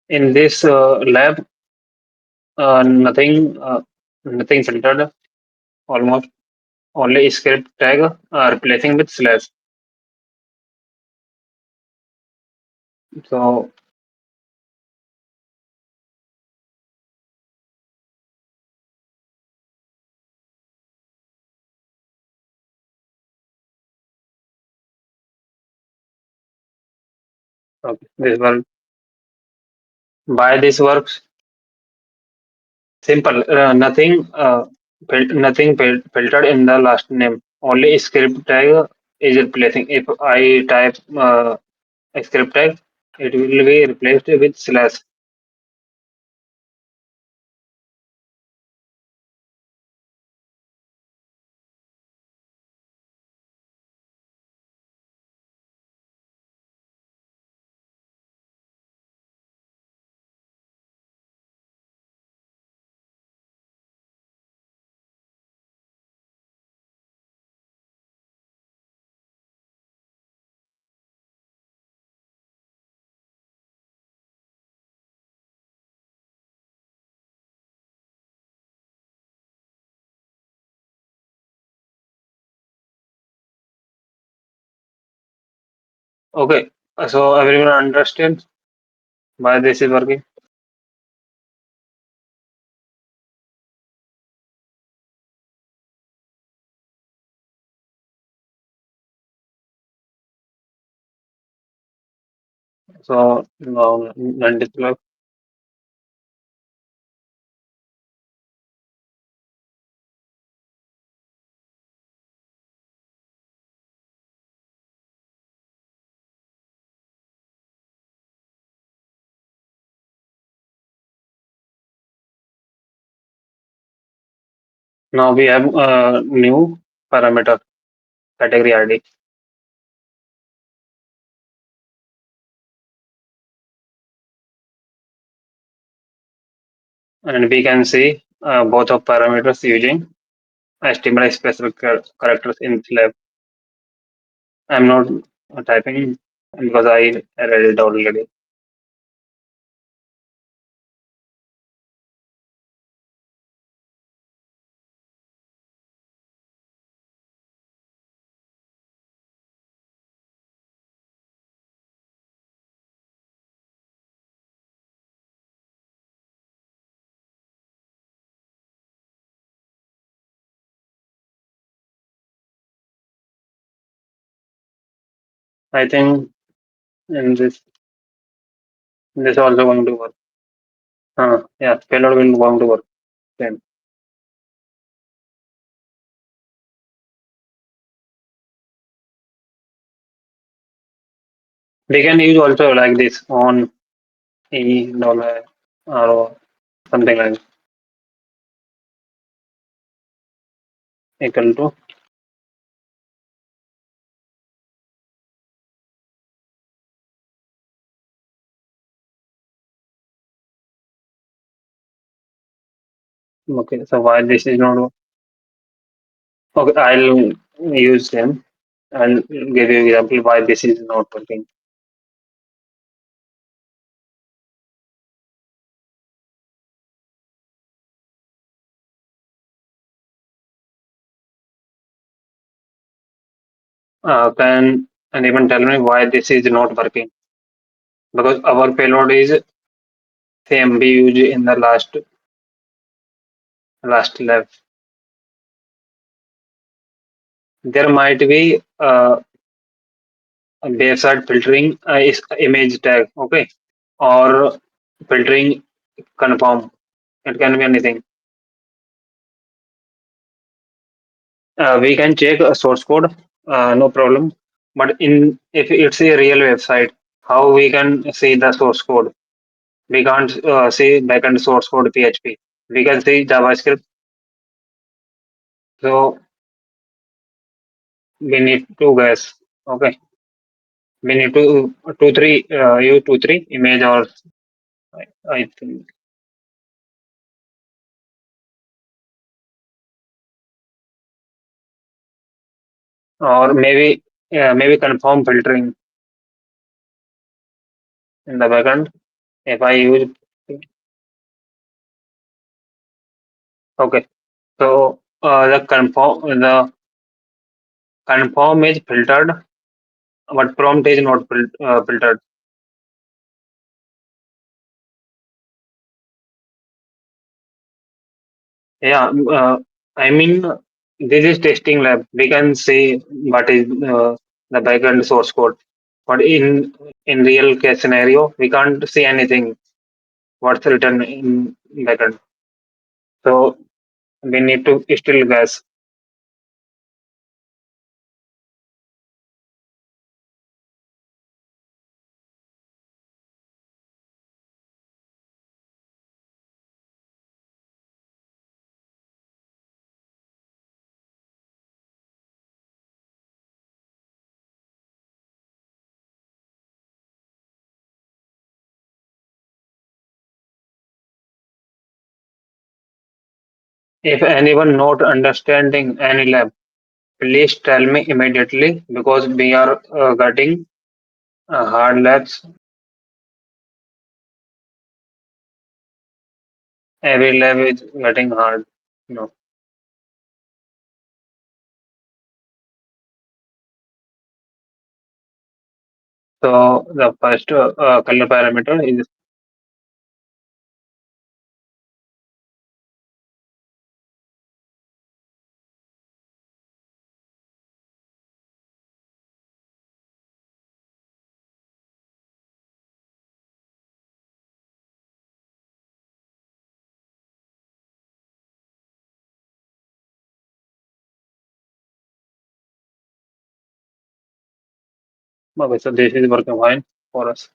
In this lab, nothing filtered, almost only script tag replacing with slash. So okay, this work. Why this works? Simple. Nothing filtered in the last name. Only script tag is replacing. If I type a script tag, it will be replaced with slash. Okay. So everyone understands why this is working. So now, now we have a new parameter category ID, and we can see both of parameters using HTML specific characters in Slab. I'm not typing because I read it already. I think in this also going to work. Yeah, payload will going to work. Same. We can use also like this on e dollar or something like equal to. Okay, so why this is not okay? I'll use them. I'll give you example why this is not working. Can anyone tell me why this is not working? Because our payload is same we used in the last lab. There might be website filtering is image tag, okay, or filtering confirm. It can be anything. We can check a source code, no problem. But in if it's a real website, how we can see the source code? We can't see backend source code PHP. We can see JavaScript. So we need to guess. Okay, we need to two three use two three image or I think, or maybe confirm filtering in the backend. If I use okay, so the confirm is filtered, but prompt is not filtered. Yeah, I mean, this is testing lab. We can say what is the backend source code, but in real case scenario, we can't see anything what's written in backend. So we need to still guess. If anyone not understanding any lab, please tell me immediately because we are getting hard labs. Every lab is getting hard. No. So the first color parameter is okay. So this is working fine for us.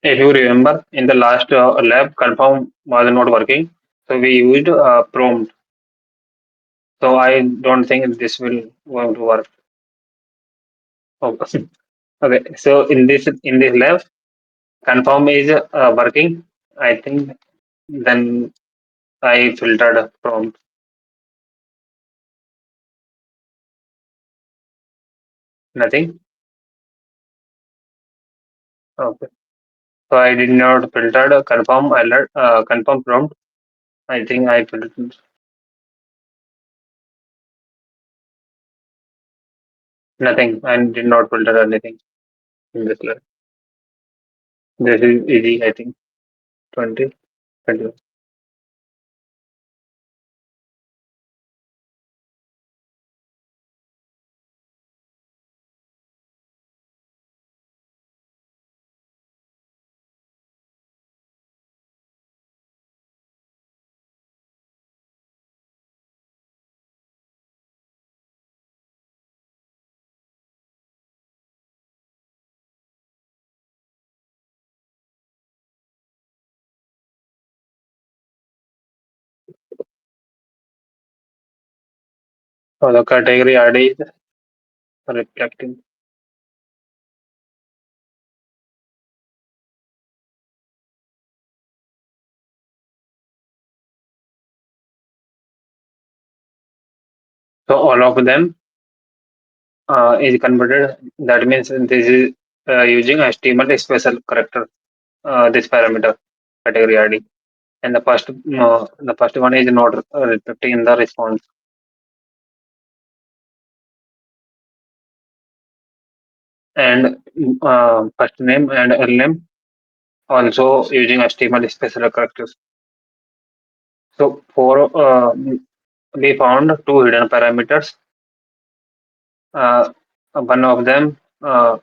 If you remember, in the last lab, confirm was not working. So we used prompt. So I don't think this will going to work. Okay. Okay. So in this lab, confirm is working. I think then I filtered prompt. Nothing. Okay. So I did not filtered confirm alert. Confirm prompt. I think I filtered nothing. I did not filter anything in this lab. This is easy. I think 20. 20. So the category ID is reflecting. So all of them is converted. That means this is using HTML special character. This parameter category ID, and the first one is not reflecting in the response. and first name and early name, also using HTML special characters. So we found two hidden parameters. Uh, One of them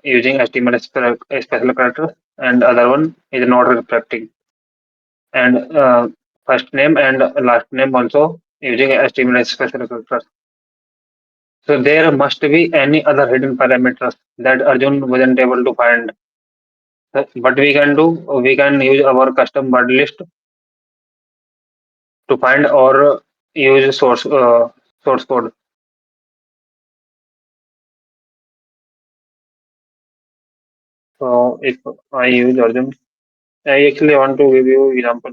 using HTML special characters, and other one is not reflecting. And first name and last name also using HTML special characters. So there must be any other hidden parameters that Arjun wasn't able to find. But we can use our custom word list to find or use source code. So if I use Arjun, I actually want to give you example.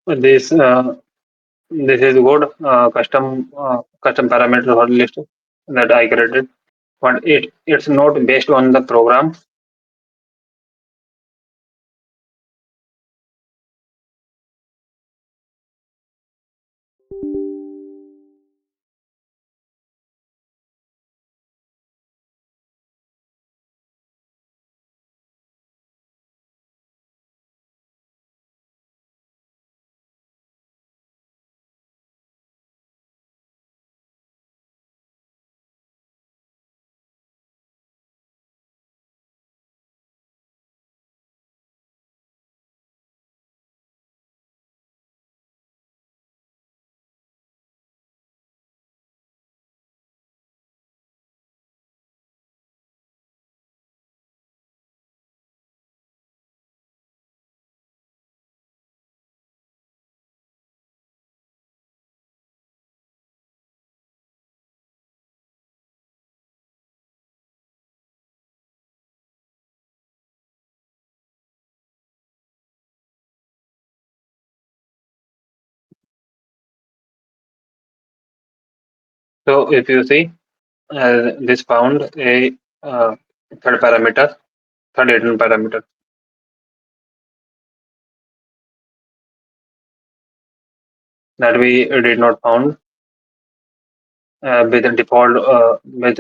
This this is good custom parameter word list that I created, but it's not based on the program. So if you see, this found a uh, third parameter, third hidden parameter that we did not found with the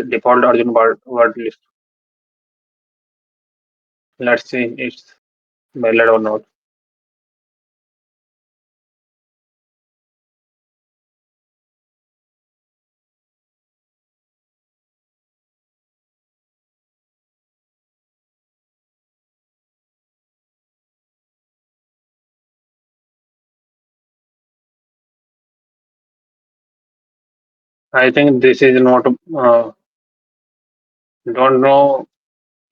default Arjun word list. Let's see it's valid or not. I think this is not. Don't know.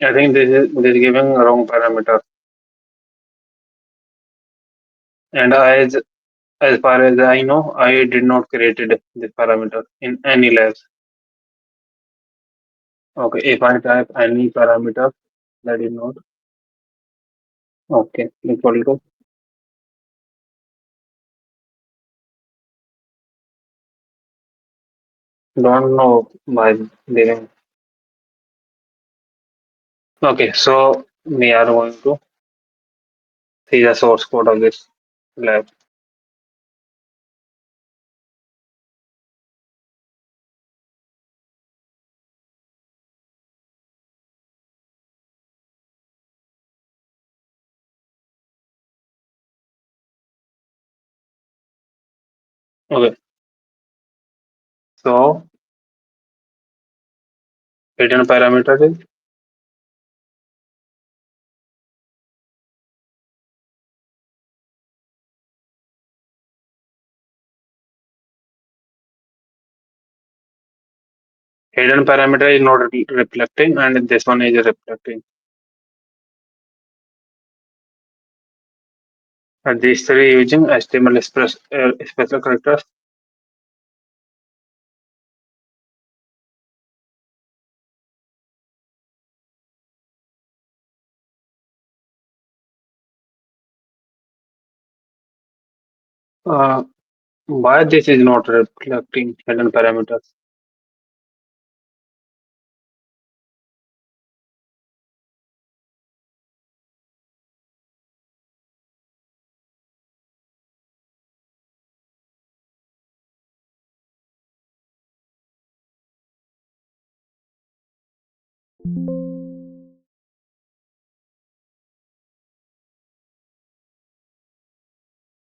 I think this is giving wrong parameter. And as far as I know, I did not created this parameter in any labs. Okay, if I type any parameter that is not okay equal to don't know by giving. Okay, so we are going to see the source code of this lab. Okay, so hidden parameter is Hidden parameter is not reflecting, and this one is reflecting. These three using HTML special characters. Uh, why this is not reflecting hidden parameters?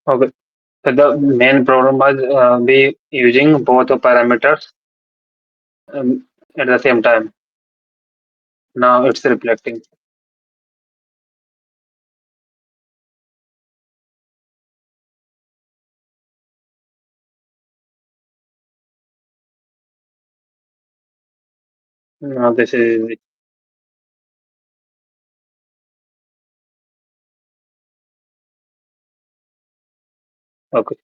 Okay. So the main problem was we using both the parameters at the same time. Now it's reflecting. Now this is okay.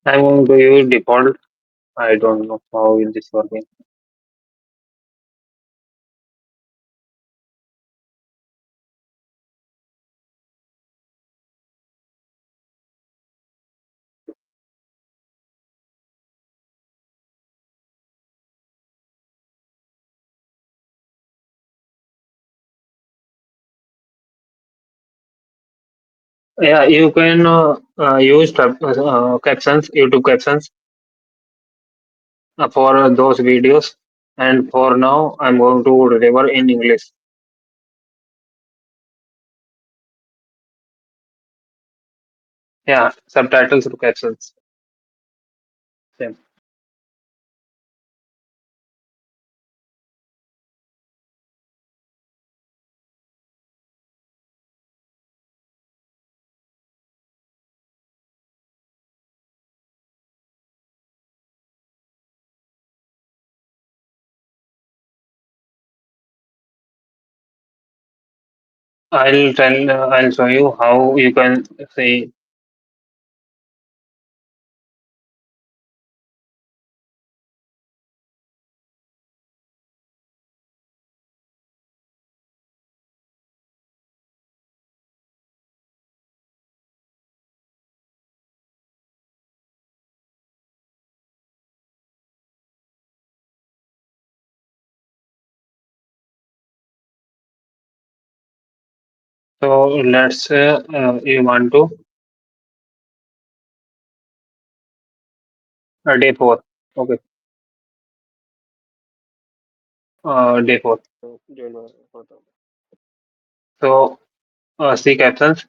I'm going to use default. I don't know how is this working. Yeah, you can use captions, YouTube captions for those videos. And for now, I'm going to deliver in English. Yeah, subtitles to captions. Same. I'll show you how you can see. So let's say you want to day four. Okay, day four. So see captions.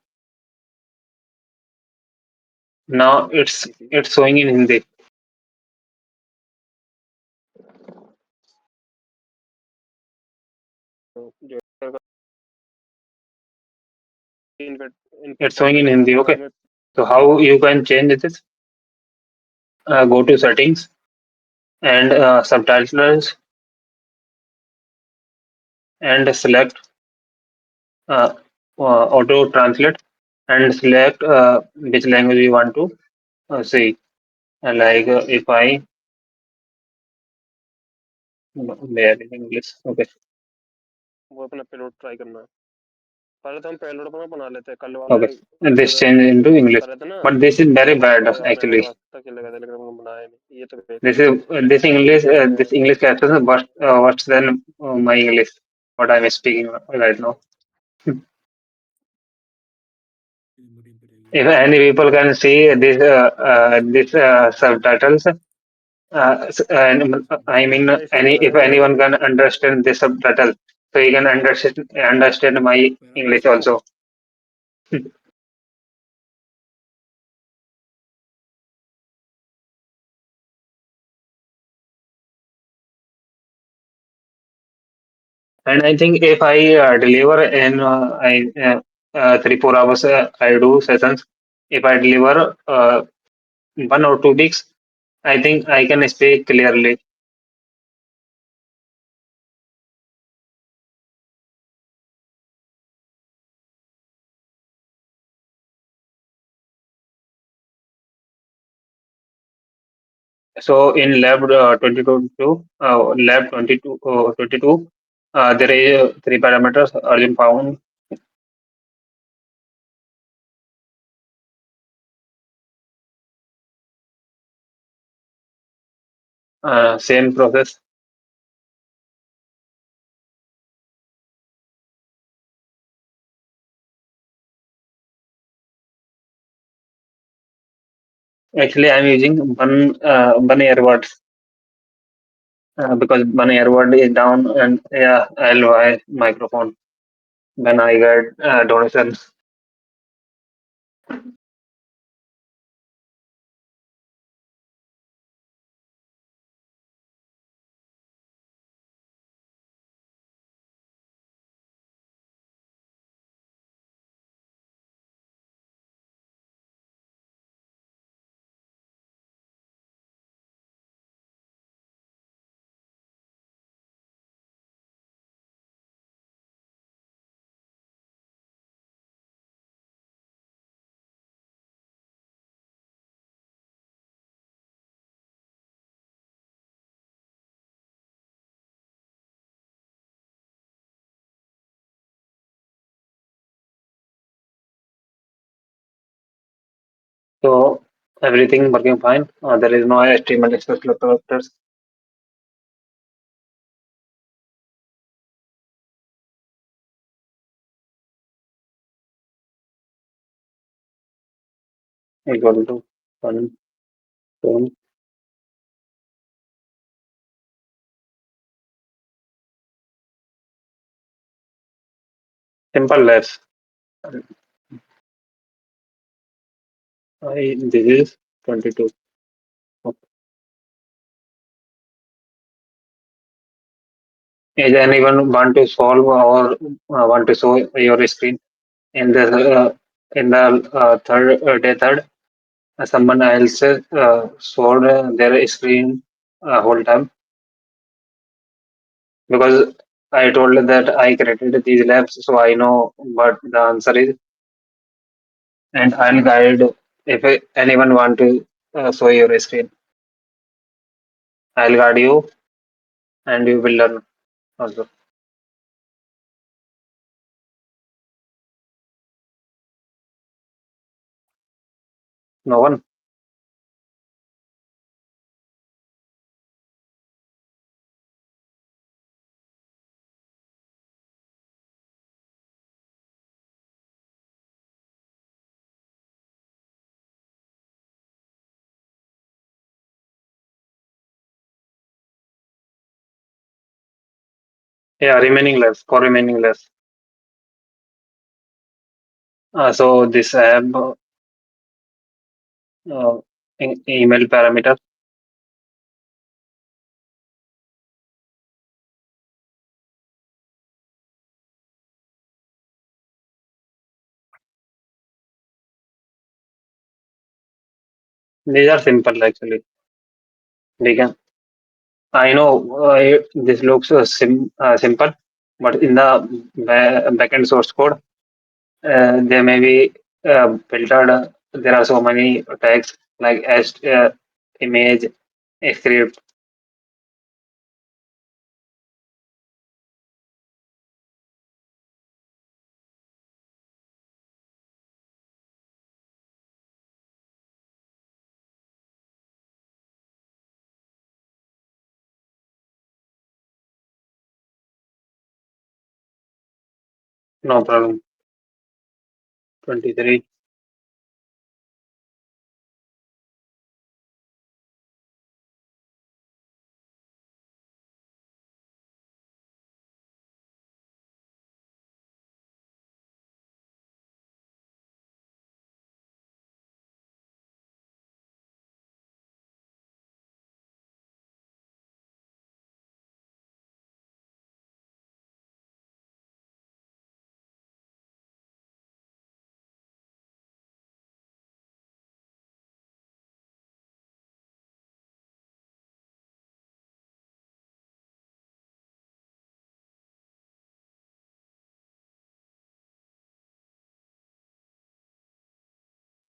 Now it's showing in Hindi. It's showing in Hindi. Okay. So how you can change this? Go to settings and subtitles and select uh, auto translate and select which language you want to see. Like if I there in English. Okay. Okay. And this change into English. But this is very bad actually. This English caption is worse than my English. What I'm speaking right now. If any people can see this subtitles, and I mean, any if anyone can understand this subtitle, so he can understand my English also. And I think if I deliver in 3 4 hours, I do sessions. If I deliver 1 or 2 weeks, I think I can speak clearly. So in lab 22, there is 3 parameters urgent found. Same process. Actually, I'm using one earbud because one earbud is down, and yeah, I'll buy microphone when I get donations. So everything working fine. There is no HTML express characters. Equal to one, two, simple less. This is 22. Is anyone want to solve or want to show your screen in the day third? Someone else showed their screen whole time because I told that I created these labs, so I know what the answer is, and I'll guide if anyone want to show your screen. I'll guide you, and you will learn also. No one. Yeah, remaining less for remaining less. So this app uh, email parameter. These are simple actually. We can. I know this looks simple, but in the backend source code, there may be filtered. There are so many tags like image, script. No problem. 23.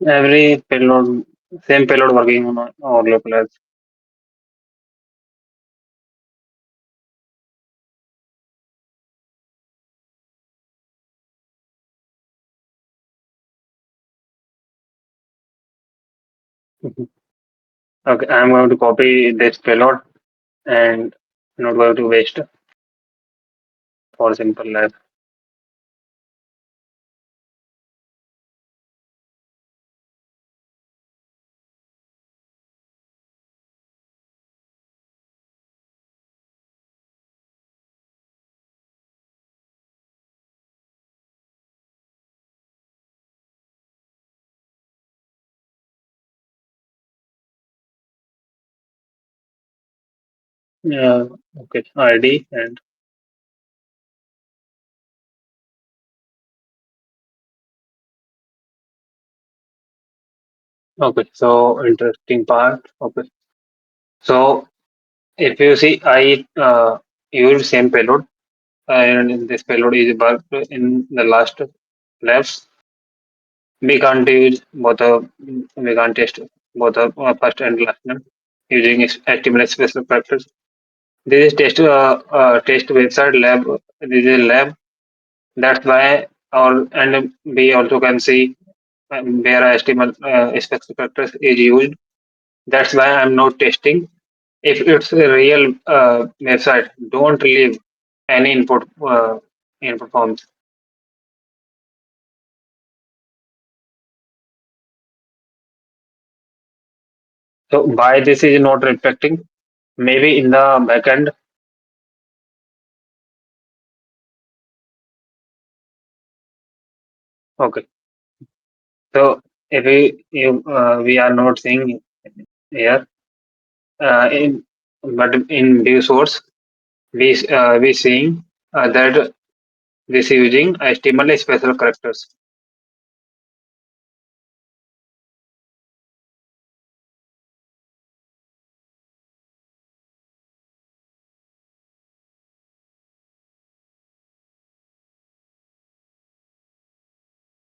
Every payload, same payload working on all local apps. Okay, I'm going to copy this payload and not going to waste for simple lab. Yeah, okay, ID and okay, so interesting part. Okay, so if you see, I use same payload, and this payload is worked in the last labs. We can't use both the we can't test both the first and last name using HTML special characters. This is test website lab. This is lab. That's why our and we also can see where HTML special characters is used. That's why I'm not testing. If it's a real website, don't leave any input forms. So why this is not reflecting? Maybe in the backend. Okay. So if we are not seeing here in but in view source we seeing that this is using HTML special characters.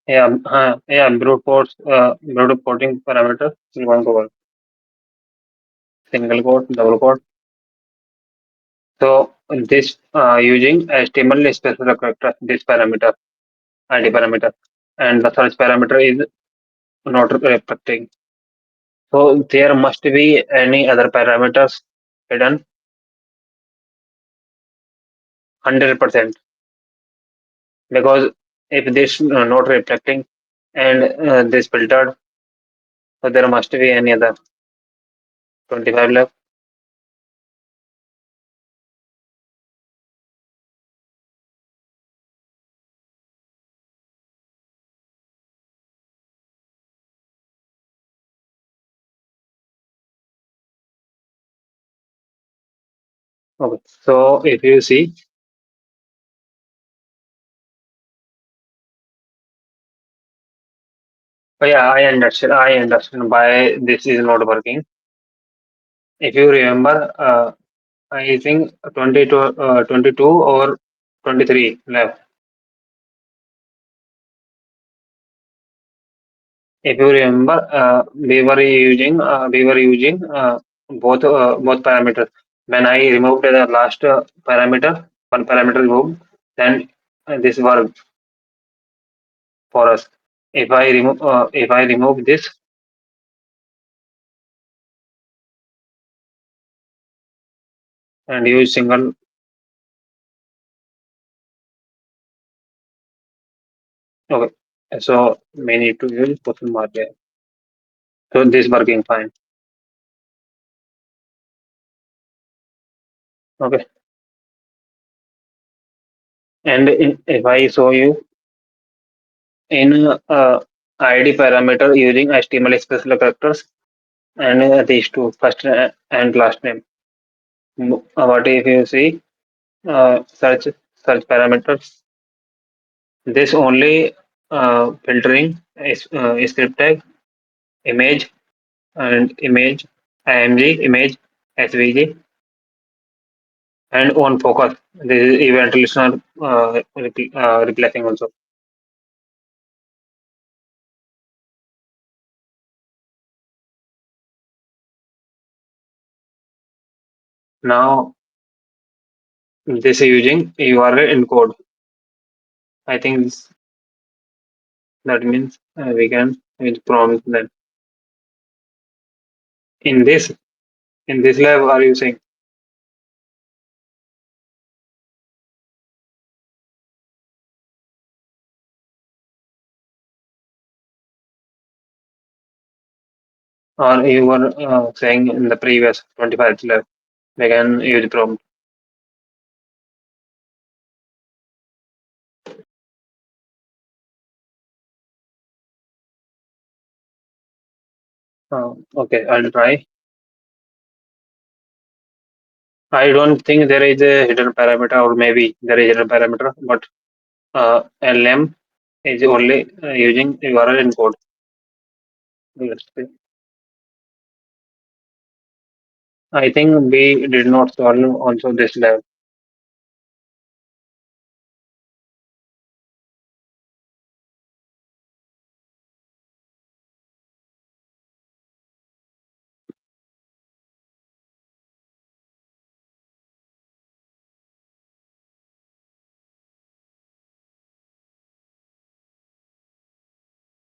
Yeah, brute porting parameter will going to work. Single quote, double quote. So this using HTML special character, this parameter, ID parameter, and the search parameter is not reflecting. So there must be any other parameters hidden 100% because if this not reflecting and this filtered, so there must be any other 25 left. Okay. So if you see, oh yeah, I understand why this is not working. If you remember, I think 22 or 23 left. If you remember, we were using both parameters. When I removed the last parameter, one parameter removed, then this worked for us. If I remove this, and use single, okay, so we need to use question mark here. So this working fine. Okay, and if I show you in ID parameter using HTML special characters and these two first and last name. What if you see search parameters? This only filtering is script tag, image and image, img, image, svg, and on focus. This is event listener replacing also. Now this is using URL encode. I think that means we can use prompt then. In this in this lab are you saying, or you were saying in the previous 25th lab we can use prompt? Okay, I'll try. I don't think there is a hidden parameter, or maybe there is a hidden parameter, but LM is only using URL encode. Let's see. I think we did not solve also this lab.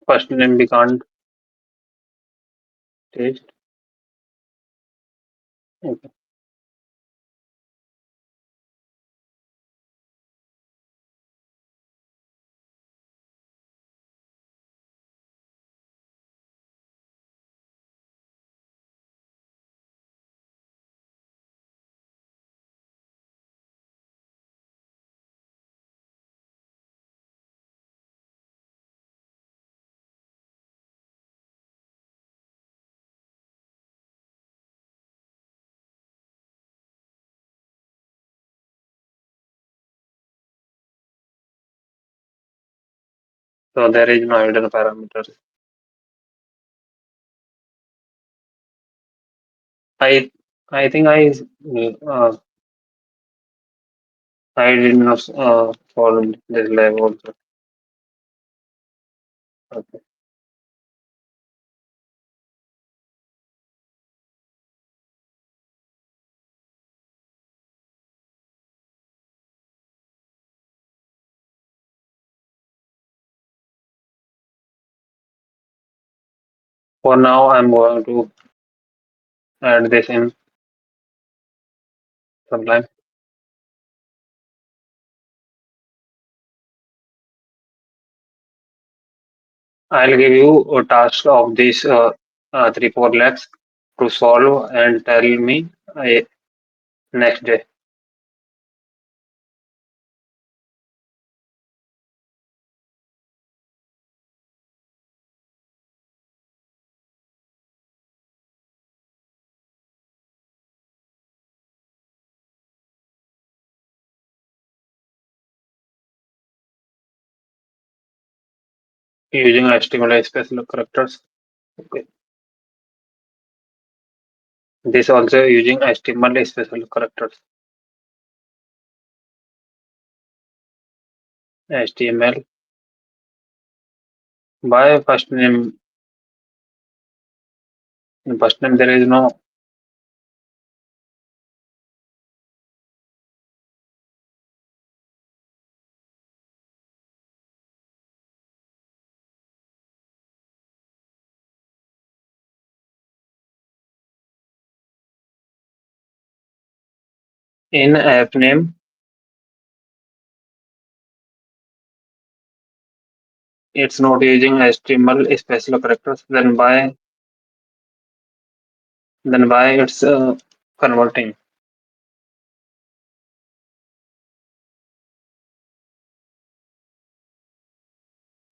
First name we can't taste. Okay. So there is no hidden parameter. I I think uh, I did not solve this lab also. Okay. For now, I'm going to add this in sometime. I'll give you a task of these 3 4 lakhs to solve and tell me uh, next day. Using HTML special characters. Okay. This also using HTML special characters. HTML by first name. In first name there is no in app name. It's not using HTML special characters. Then why it's converting.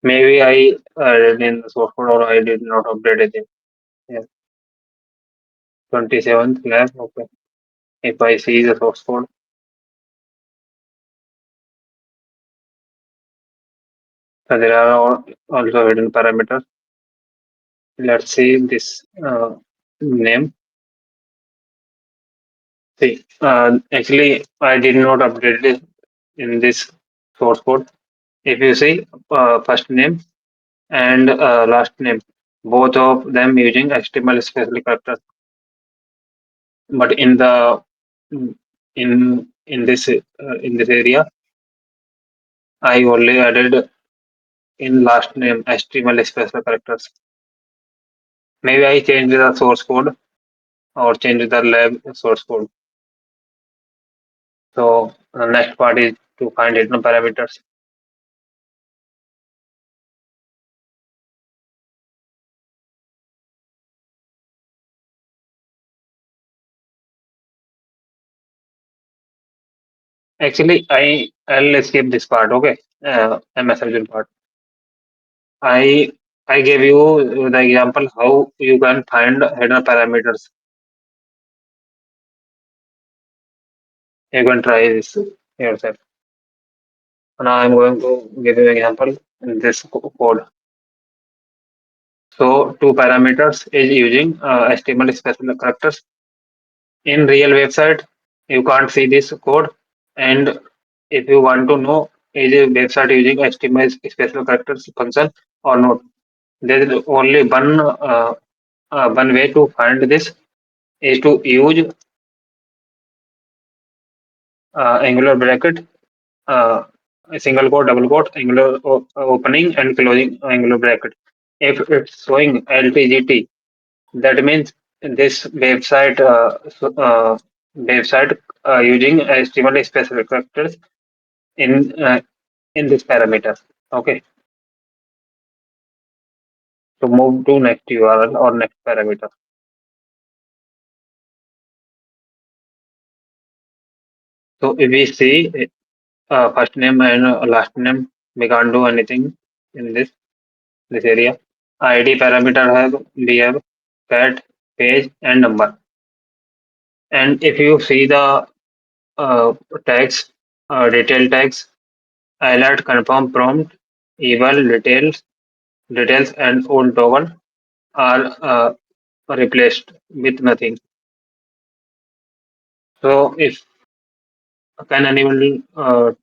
Maybe I added in the source code or I did not update it. Yeah. 27th lab. Okay. If I see the source code, there are also hidden parameters. Let's see this name. See, actually, I did not update it in this source code. If you see first name and last name, both of them using HTML special characters. But in the mm, in this area, I only added in last name HTML special characters. Maybe I changed the source code or changed the lab source code. So the next part is to find hidden parameters. Actually, I'll skip this part. Okay, MS Visual part. I I gave you the example how you can find hidden parameters. You can try this yourself. Now I'm going to give you an example in this code. So two parameters is using HTML special characters. In real website, you can't see this code, and if you want to know is a website using HTML special characters function or not, there is only one way to find this is to use angular bracket, uh, a single quote, double quote, angular opening and closing angular bracket. If it's showing LTGT, that means this website using HTML specific characters in uh, in this parameter. Okay, so move to next URL or next parameter. So if we see first name and last name, we can't do anything in this area. ID parameter have we have cat, page, and number. And if you see the uh, tags, detail tags, alert, confirm, prompt, eval, details, and old toggle are replaced with nothing. So if can anyone write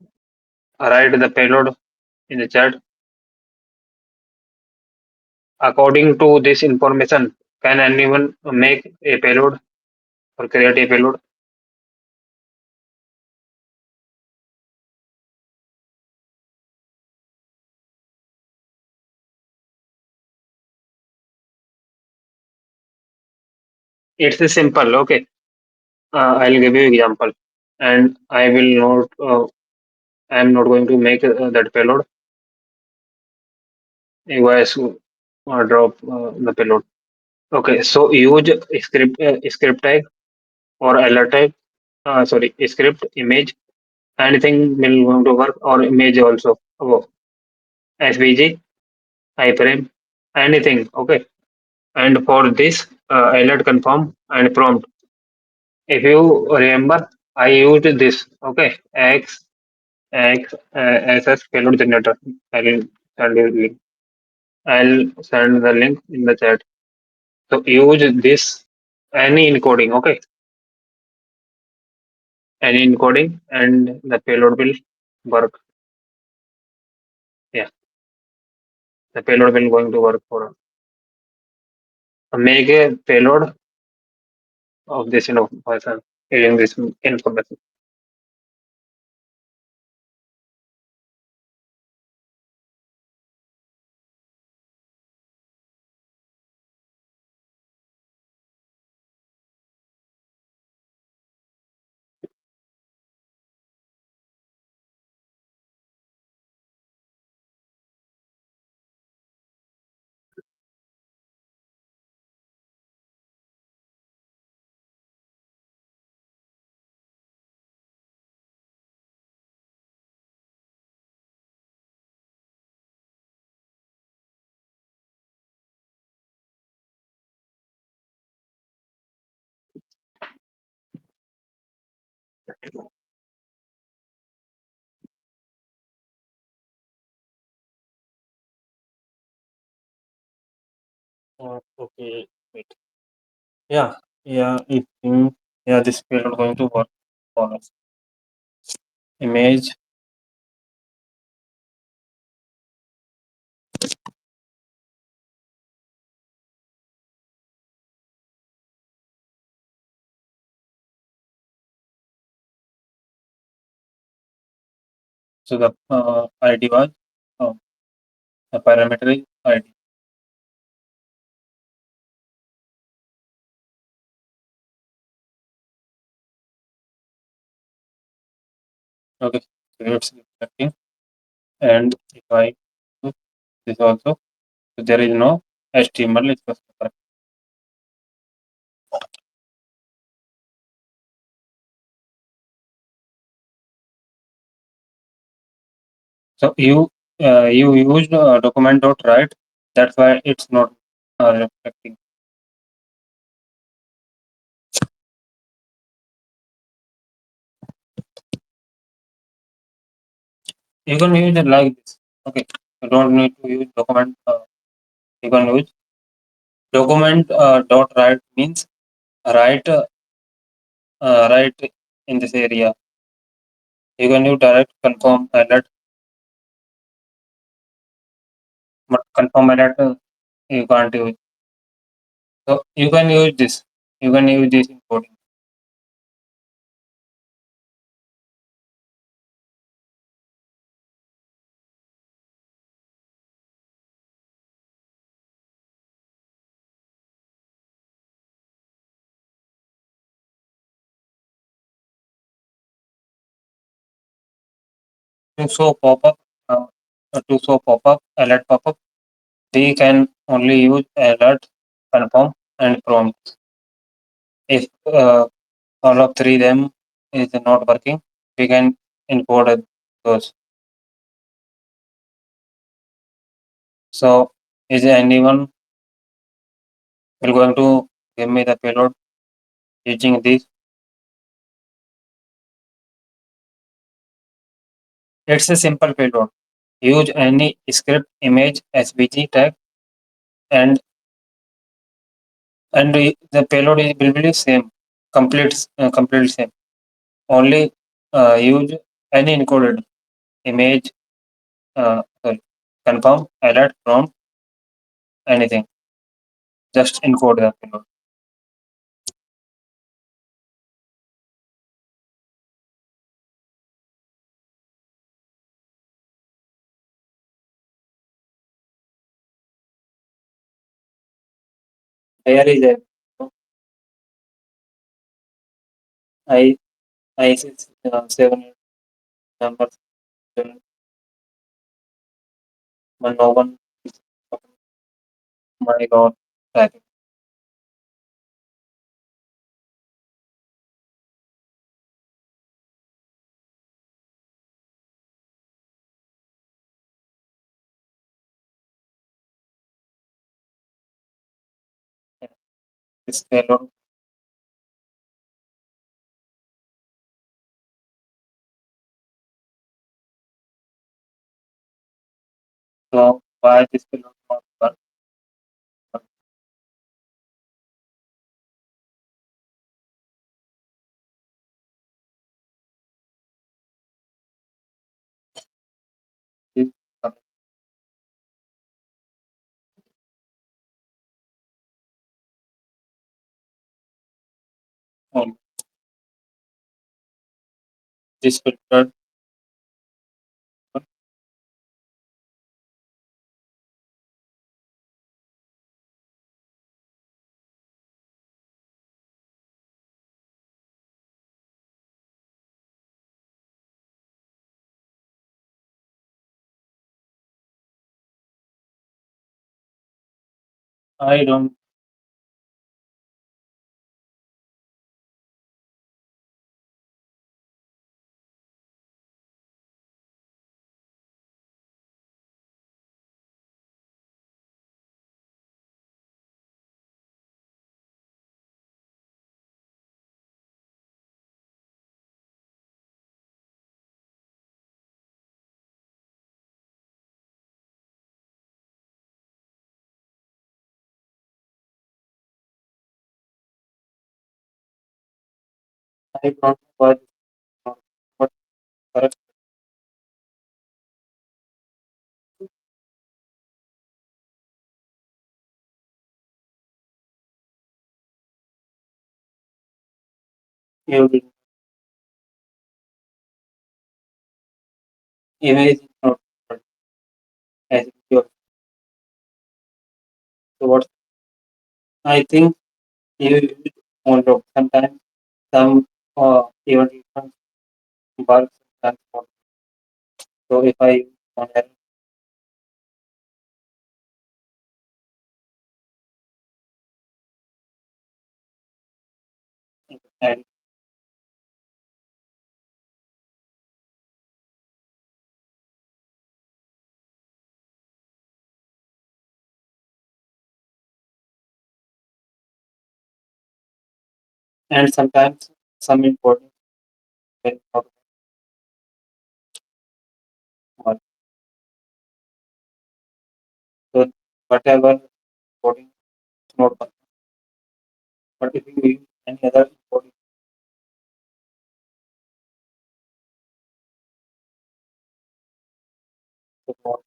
the payload in the chat according to this information? Can anyone make a payload or create a payload? It's a simple. Okay, I'll give you example, and I will not. I am not going to make that payload. You guys drop the payload. Okay, so use script tag or alert tag. Sorry, script image. Anything will going to work or image also. Oh, SVG, iframe, anything. Okay, and for this alert confirm and prompt. If you remember, I used this. Okay, SS payload generator. I'll send you link. I'll send the link in the chat. So use this any encoding, okay? Any encoding and the payload will work. Yeah, the payload will going to work for us. Make a payload of this information using this information. Okay, wait. Yeah, yeah, it think yeah, this payload going to work for us. Image. So the ID was the parameter is ID. Okay, so it's reflecting. And if I do this also, so there is no HTML. It's just correct. So you used document dot write. That's why it's not reflecting. You can use it like this. Okay, you don't need to use document. You can use document dot write means write write in this area. You can use direct confirm alert, but confirm alert you can't use. So you can use this. You can use this in coding. To show pop-up, to show pop-up, alert pop-up, we can only use alert, confirm, and prompt. If all of three them is not working, we can encode those. So is anyone will going to give me the payload using this? It's a simple payload. Use any script, image, SVG tag, and the payload is will be same, complete same. Only use any encoded image, sorry, confirm, alert, prompt, anything. Just encode the payload. Here is a I I 7 numbers. One no one is my god. Tracking. This payload. So why this payload not work? This, um, this filtered. I don't. I don't know why this not. But correct. You image is not as your. So what I think you use on road sometimes some even different bulbs transport. So if I use on and and sometimes some important very important one. So whatever coding is not one. But if you use any other coding support,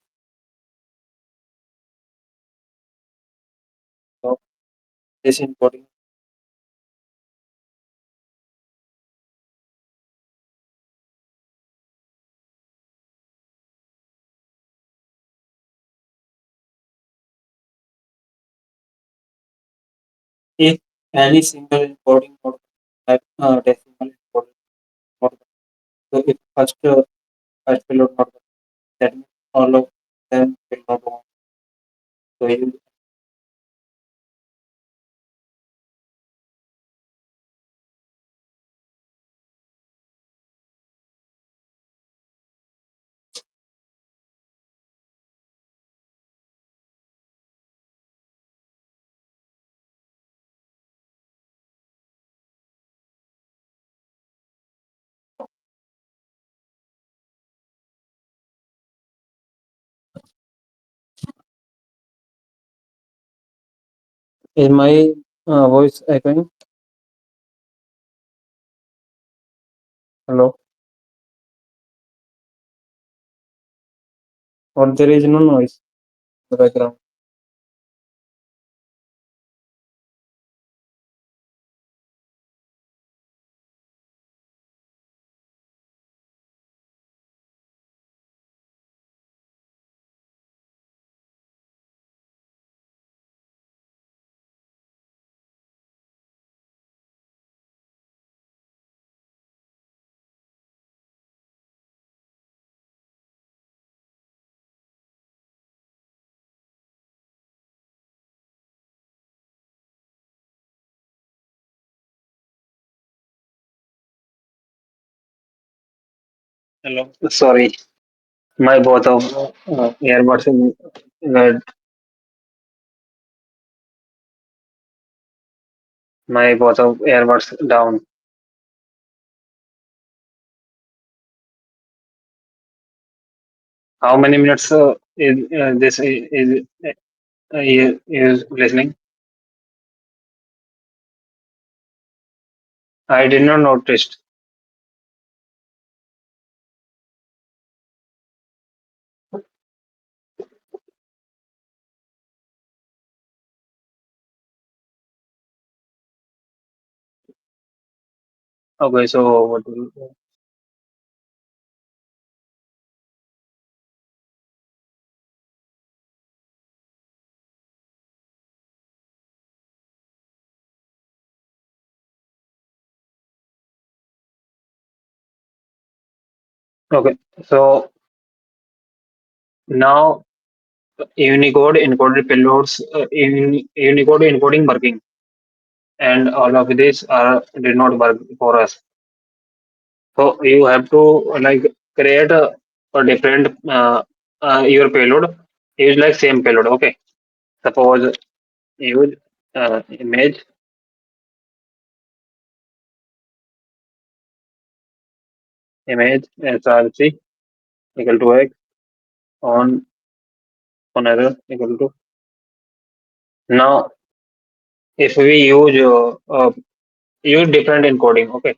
so this encoding if any single encoding mode like decimal encoding mode. So if first payload not work, that means all of them will not work. So you is my voice echoing? Hello, or there is no noise in the background? Hello. Sorry, my both of earbuds uh, my both of earbuds down. How many minutes is this is listening? I did not notice. Okay, so what? Okay, so now Unicode encoded payloads, Unicode encoding working, and all of these are did not work for us. So you have to like create a different your payload is like same payload. Okay, suppose use image src equal to x on error equal to. Now if we use different encoding, okay,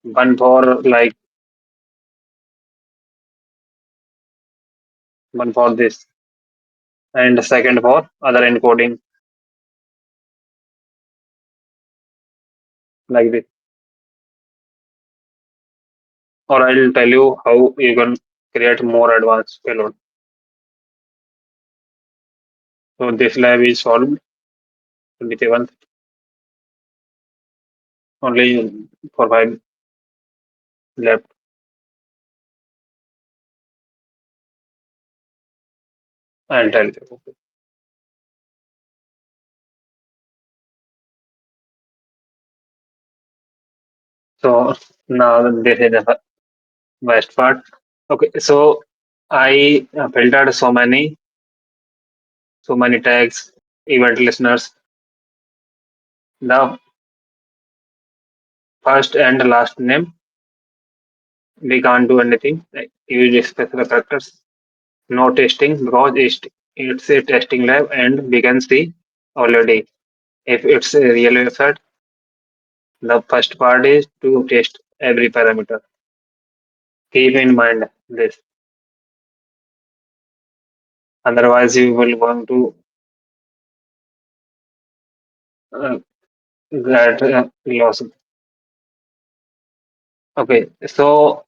one for like one for this and the second for other encoding like this, or I'll tell you how you can create more advanced payload. So this lab is solved with even only for five left. I'll tell you. So now this is the best part. Okay, so I filtered so many tags, event listeners. The first and last name, we can't do anything. Like, use specific characters. No testing because it's a testing lab and we can see already if it's a real website. The first part is to test every parameter. Keep in mind this. Otherwise, you will going to uh, get lost. Okay, so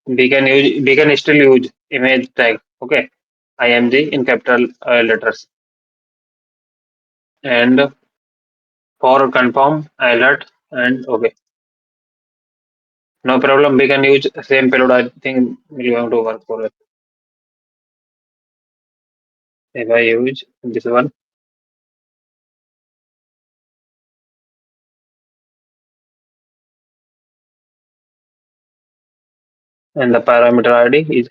we can still use image tag. Okay, img in capital letters, and for confirm alert and okay, no problem. We can use same payload. I think we're going to work for it. If I use this one and the parameter ID is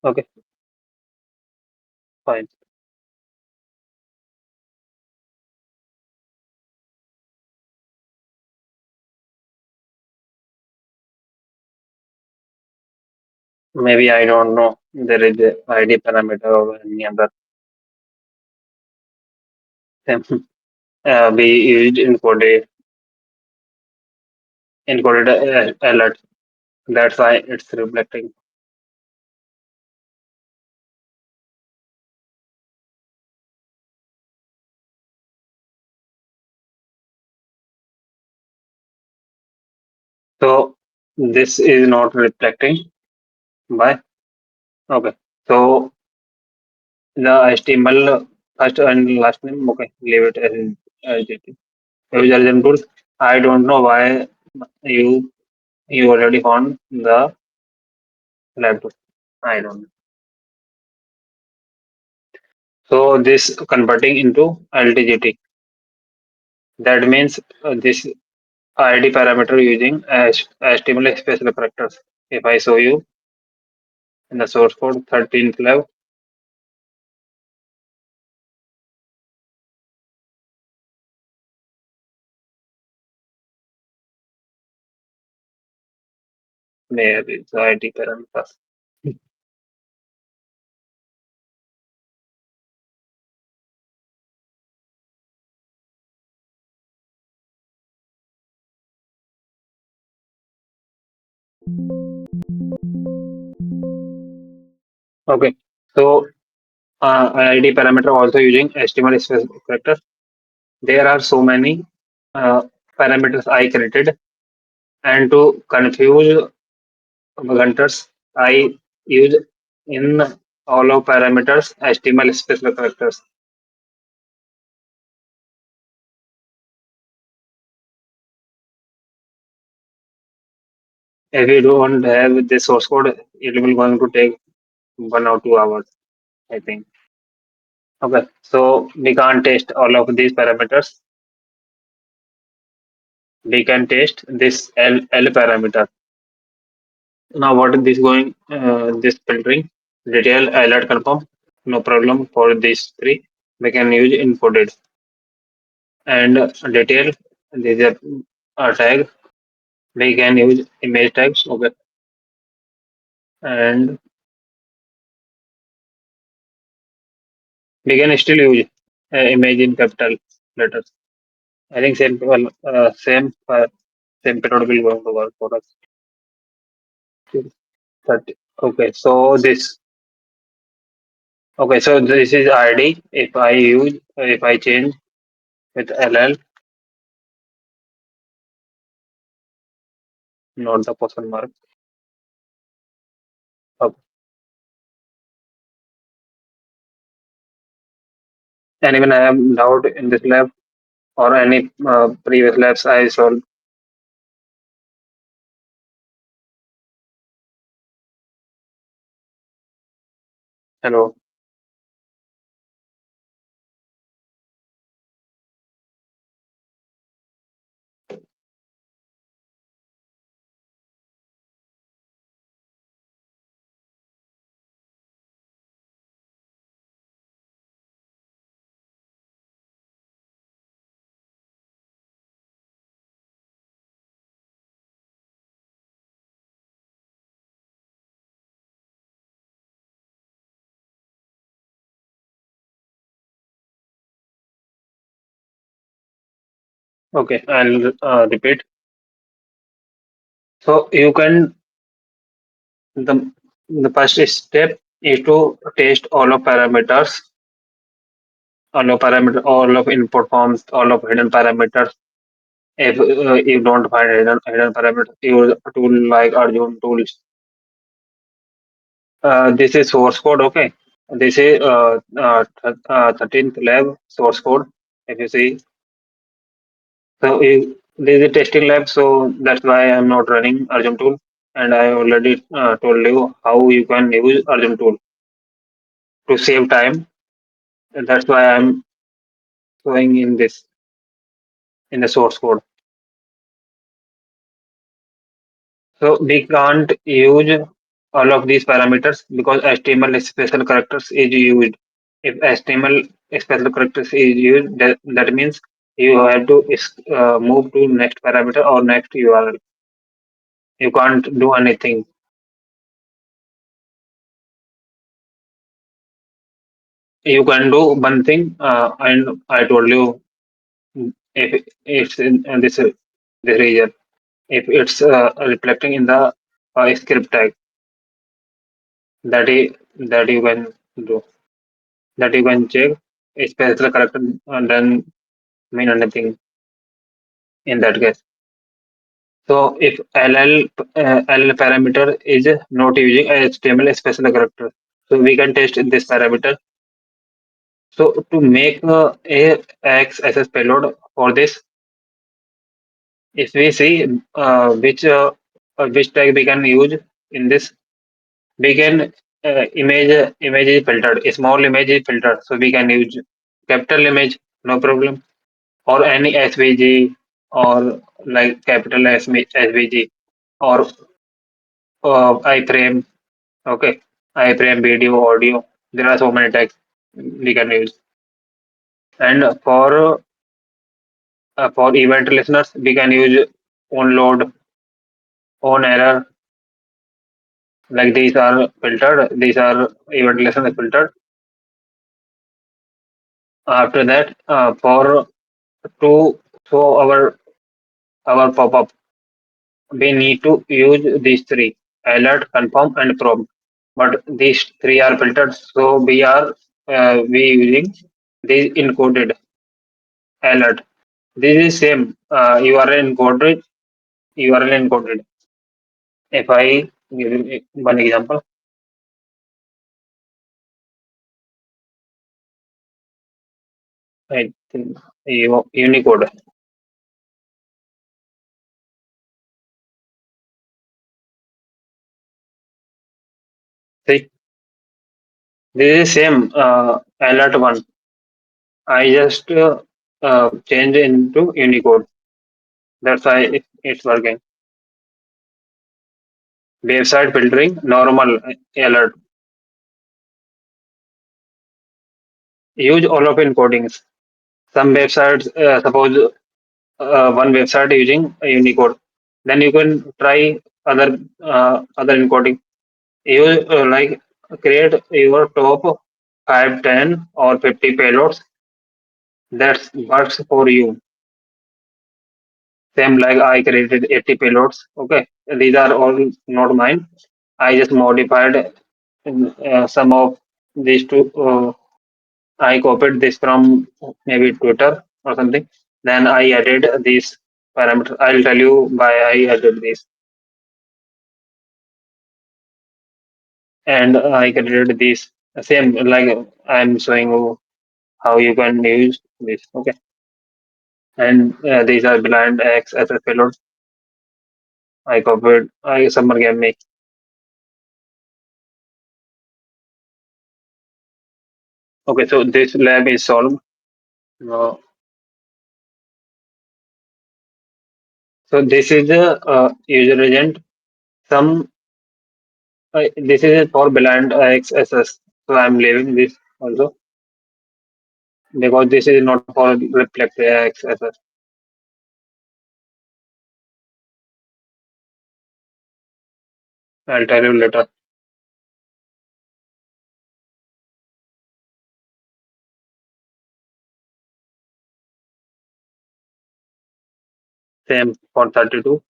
okay, fine. Maybe I don't know. There is a ID parameter or any other thing. We used encoded alert. That's why it's reflecting. So this is not reflecting. Why? Okay. So the HTML first and last name. Okay, leave it as it is. User agent tools. I don't know why you you already found the lab tool. I don't know. So this converting into LTGT. That means this ID parameter using HTML special characters. If I show you in the source code 13th level, there is the ID parameters. Okay, so ID parameter also using HTML special characters. There are so many uh, parameters I created, and to confuse hunters, I use in all of parameters HTML special characters. If you don't have the source code, it will going to take 1 or 2 hours, I think. Okay, so we can't test all of these parameters. We can test this L parameter. Now, what is this going? This filtering, detail, alert, confirm. No problem for these three. We can use infoded and detail. This is a tag. We can use image tags. Okay, and we can still use image in capital letters. I think same period will going to work for us. 30. Okay, so this is ID. If I change with LL, not the question mark. Okay. Anyone have doubt in this lab or any previous labs I solved? Hello. Okay, I'll repeat. So you can the the first step is to test all of input forms, all of hidden parameters. If you don't find hidden parameters, use a tool like Arjun tools. This is source code. Okay, this is 13th lab source code. If you see, this is a testing lab, so that's why I'm not running Arjun tool. And I already told you how you can use Arjun tool to save time. And that's why I'm showing in this in the source code. So we can't use all of these parameters because HTML special characters is used. If HTML special characters is used, that means you have to move to next parameter or next URL. You can't do anything. You can do one thing, and I told you if it's in this region, if it's reflecting in the script tag that you can do, that you can check a special character and then mean anything in that case. So if LL parameter is not using a HTML special character, so we can test this parameter. So to make a XSS payload for this, if we see which tag we can use in this, we can image is filtered, a small image is filtered, so we can use capital image, no problem, or any SVG or like capital SVG or iframe. Okay, iframe, video, audio. There are so many tags we can use. And for event listeners, we can use on load, on error. Like these are filtered. These are event listeners filtered. After that, for to show our pop-up, we need to use these three: alert, confirm, and prompt. But these three are filtered, so we using these encoded alert. This is same URL encoded. URL encoded. If I give you one example, I think Unicode. See, this is same alert one. I just changed into Unicode. That's why it's working. Website filtering, normal alert. Use all of encodings. Some websites, suppose one website using a Unicode, then you can try other encoding. Use like create your top 5, 10, or 50 payloads that works for you. Same like I created 80 payloads. Okay, these are all not mine. I just modified some of these two. I copied this from maybe Twitter or something. Then I added these parameters. I'll tell you why I added this. and I created this same like I'm showing you how you can use this. Okay, and these are blind XSS payloads. I copied. I summer game me. Okay, so this lab is solved. Uh, so this is the user agent. Some this is for blind XSS. So I'm leaving this also because this is not for reflect XSS. I'll tell you later. Same for 32.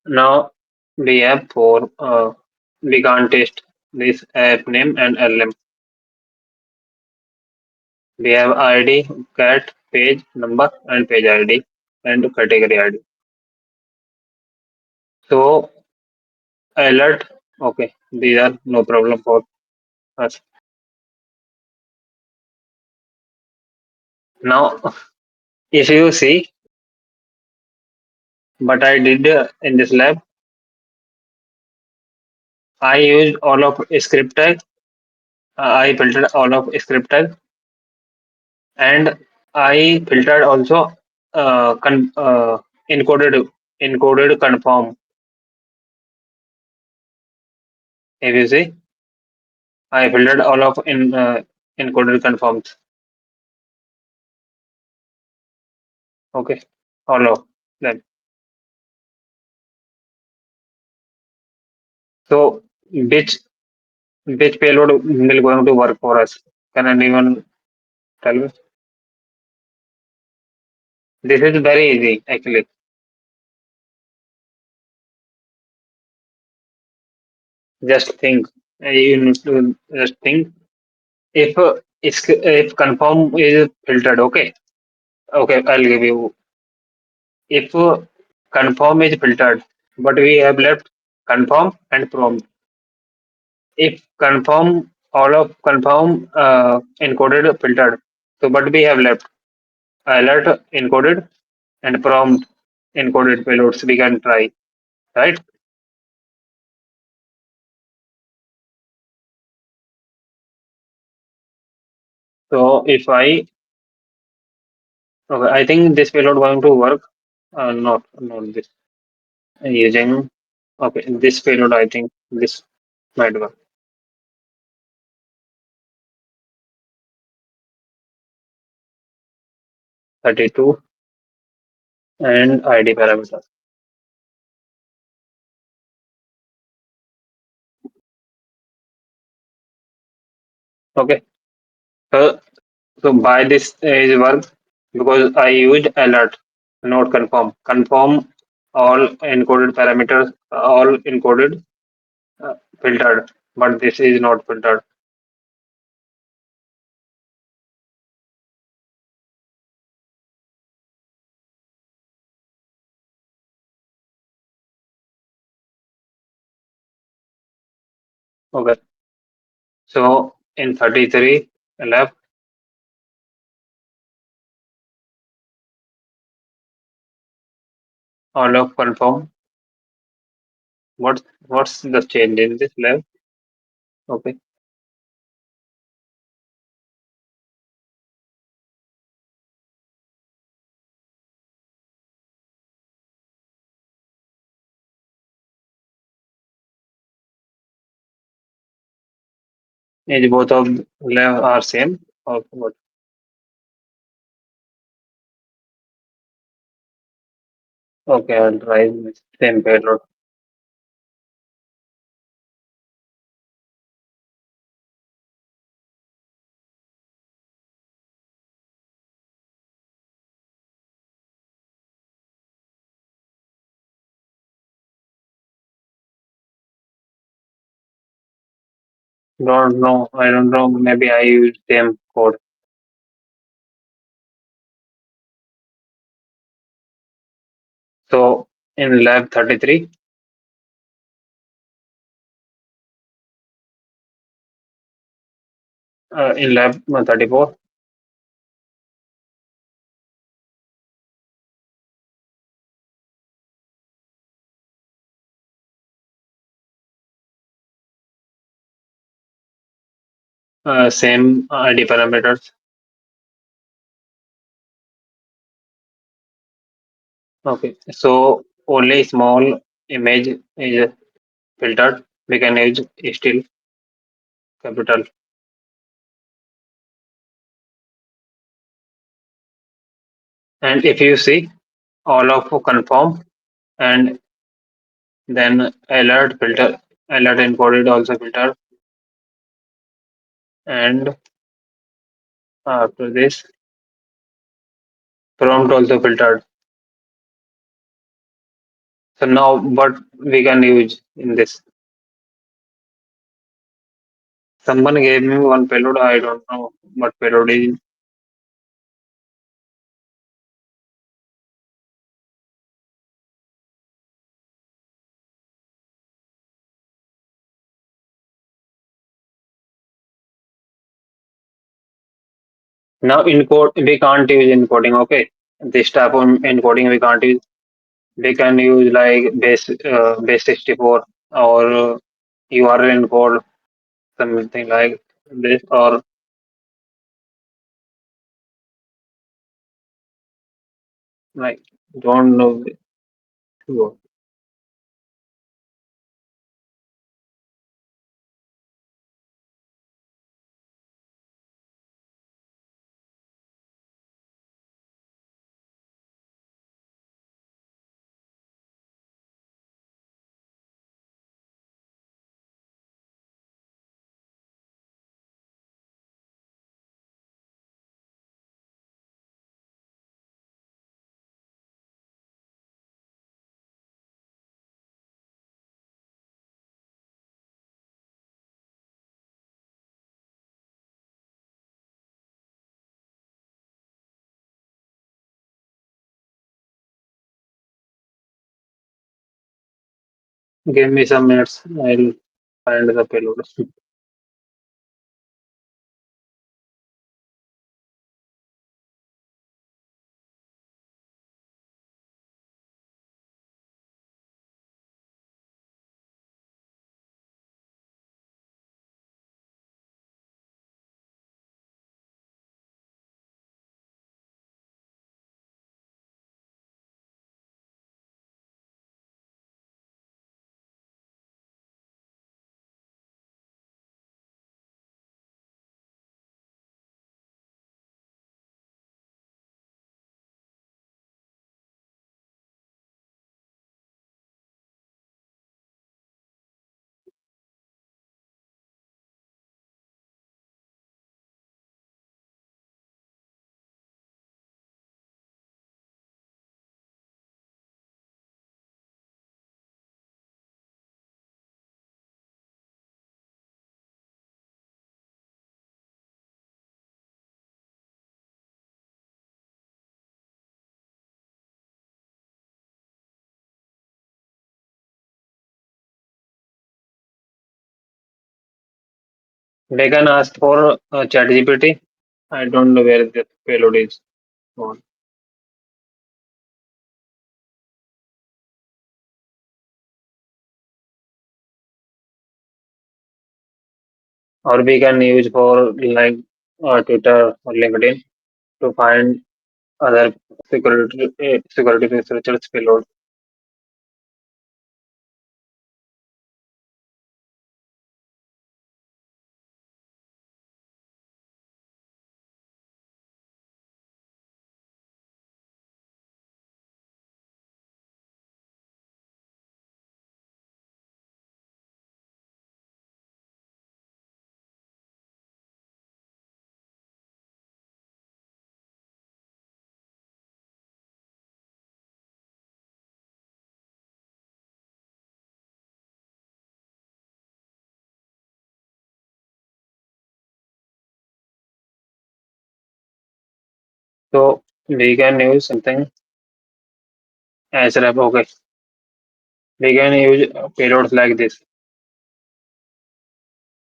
Now we have for we can't test this app name and LM. We have ID, cat, page number, and page ID and category ID. So alert, okay, these are no problem for us. Now, if you see, what I did in this lab, I used all of script tag. I filtered all of script tag, and I filtered also encoded conform. If you see, I filtered all of encoded conforms. Okay, all of them. So which payload will going to work for us? Can anyone tell me? This is very easy actually. Just think. You need to just think. If confirm is filtered, okay, okay, I'll give you. If confirm is filtered, but we have left confirm and prompt. If confirm all of confirm encoded filtered, so but we have left alert encoded and prompt encoded payloads. We can try, right? So if I okay, I think this payload going to work. Not this. Using okay, this payload. I think this might work. 32 and ID parameter. Okay. So so by this is work because I used alert, not confirm. Confirm all encoded parameters, all encoded filtered, but this is not filtered. Okay. So in 33 left, all of confirm. What's the change in this left? Okay. Is both of left are same or what? Okay, I'll try with same payload. Don't know. I don't know. Maybe I use same code. So in lab 33, in lab 34, same ID parameters. Okay, so only small image is filtered. We can use still capital. And if you see all of confirm and then alert filter, alert encoded also filter, and after this prompt also filtered. So now what we can use in this? Someone gave me one payload. I don't know what payload is. Now encode we can't use encoding. Okay, this type of encoding we can't use. We can use like base 64 or URL encode something like this or like don't know. Give me some minutes. I'll find the payload. They can ask for ChatGPT. I don't know where the payload is on. Or we can use for like Twitter or LinkedIn to find other security researchers payload. So we can use something as rep. Okay, We can use payloads like this.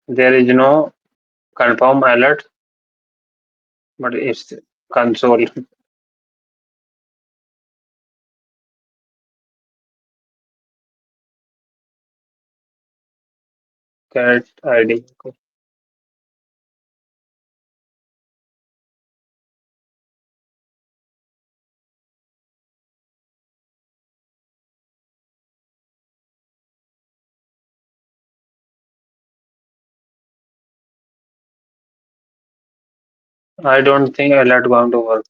There is no confirm alert, but it's console cat ID. Okay. I don't think alert going to work.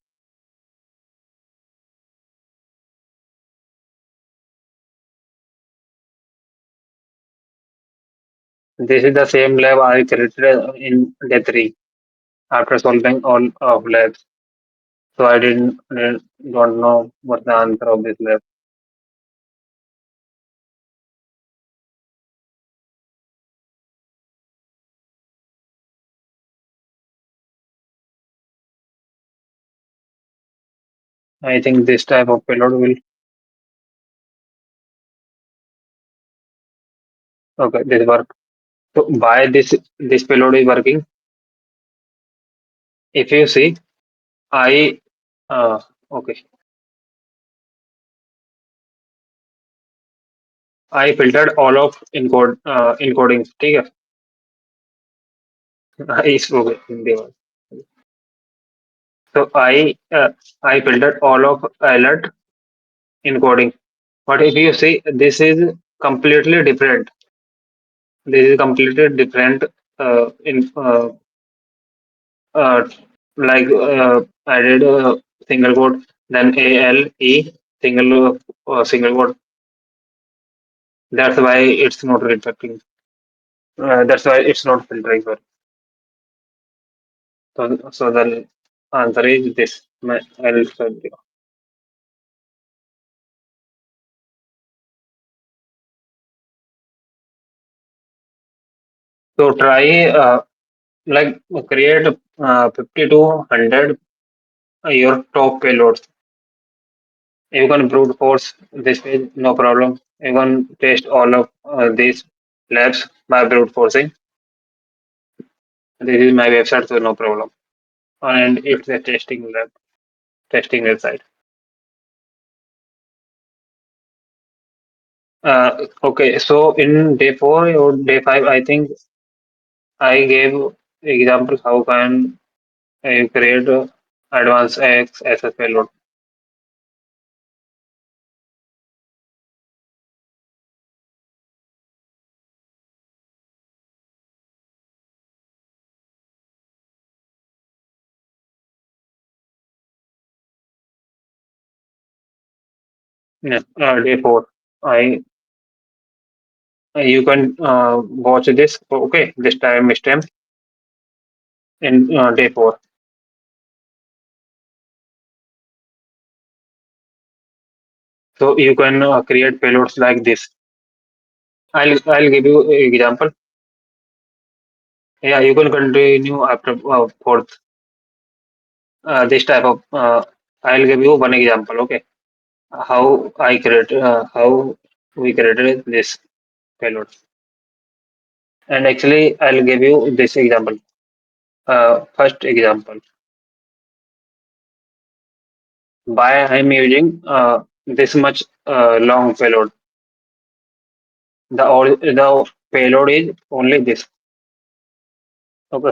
This is the same lab I created in Day3 after solving all of labs. So I don't know what the answer of this lab. I think this type of payload will. Okay, this work. So why this payload is working? If you see, I okay, I filtered all of encodings. ठीक है? इस okay, Hindi में. So I filtered all of alert encoding. But if you see, this is completely different. This is completely different. In uh, like I did a single quote, then ALE single quote. That's why it's not reflecting. That's why it's not filtering. Sorry. So the answer is this. I'll show you. So try like create 50 to 100 your top payloads. You can brute force this page, no problem. You can test all of these labs by brute forcing. This is my website, so no problem. And it's a testing lab, testing website. Okay, so in day 4 or day 5, I think I gave example how can you create advanced XSS payload. Yeah, day 4. I You can watch this. Okay, this time stamp in day 4. So you can create payloads like this. I'll give you an example. Yeah, you can continue after fourth. This type of I'll give you one example. Okay, how we created this payload. And actually, I'll give you this example. First example. Why I'm using this much long payload. The payload is only this. Okay.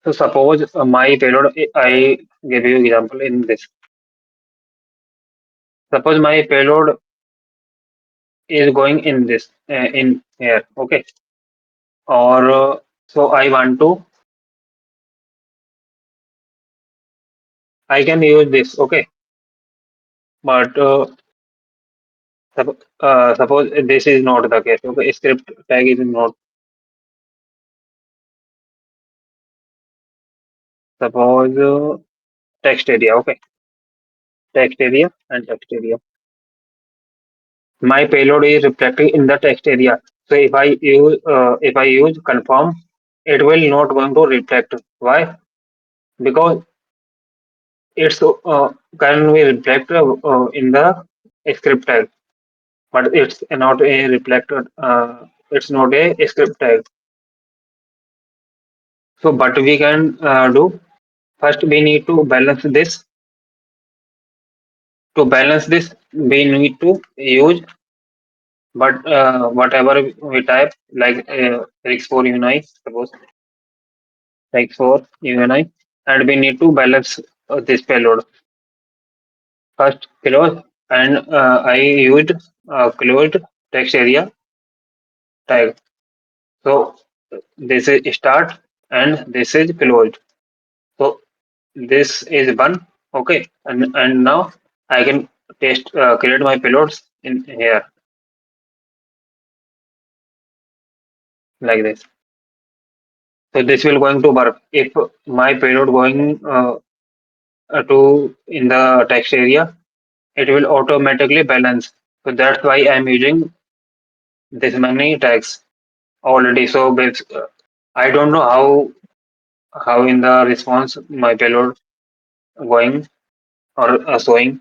So suppose my payload, I give you example in this. Suppose my payload is going in this in here. Okay. Or so I want to, I can use this. Okay. But suppose this is not the case. Okay. Script tag is not. Suppose text area. Okay. Text area and text area. My payload is reflecting in the text area. So if I use confirm, it will not going to reflect. Why? Because it's can we reflect in the script tag, but it's not a reflected. It's not a script tag. So, but we can do first. We need to balance this. To balance this, we need to use but whatever we type like Rix4 UNI, suppose Rix4 UNI, and we need to balance this payload. First close, and I used closed text area tag. So this is start and this is closed. So this is one. Okay, and now I can test create my payloads in here like this. So this will going to work if my payload going to in the text area, it will automatically balance. So that's why I'm using this many tags already. So I don't know how in the response my payload going or showing.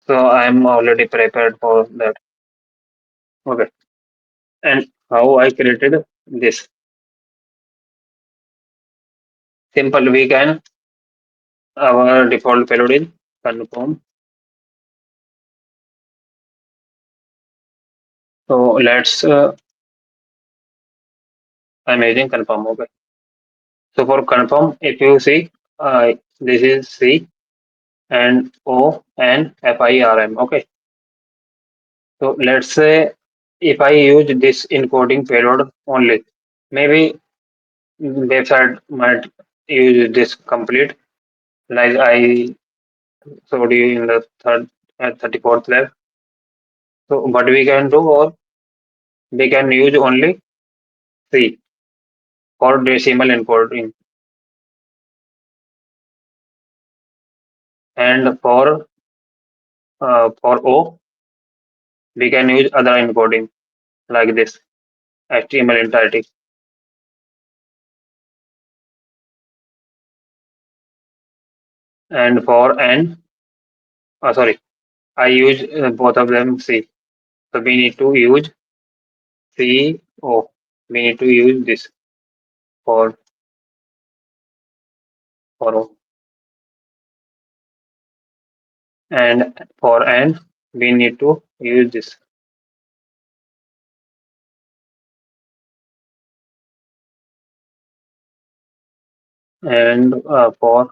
So I'm already prepared for that. Okay. And how I created this simple we can our default payload is confirm. So let's I'm using confirm. Okay. So for confirm, if you see this is C and O and FIRM. Okay. So let's say if I use this encoding payload only, maybe website might use this complete, like I showed you in the 34th lab. So what we can do, or we can use only C for decimal encoding, and for O we can use other encoding like this HTML entirety, and for N, sorry, I use both of them C. So we need to use CO. We need to use this for O. And for N, we need to use this. And for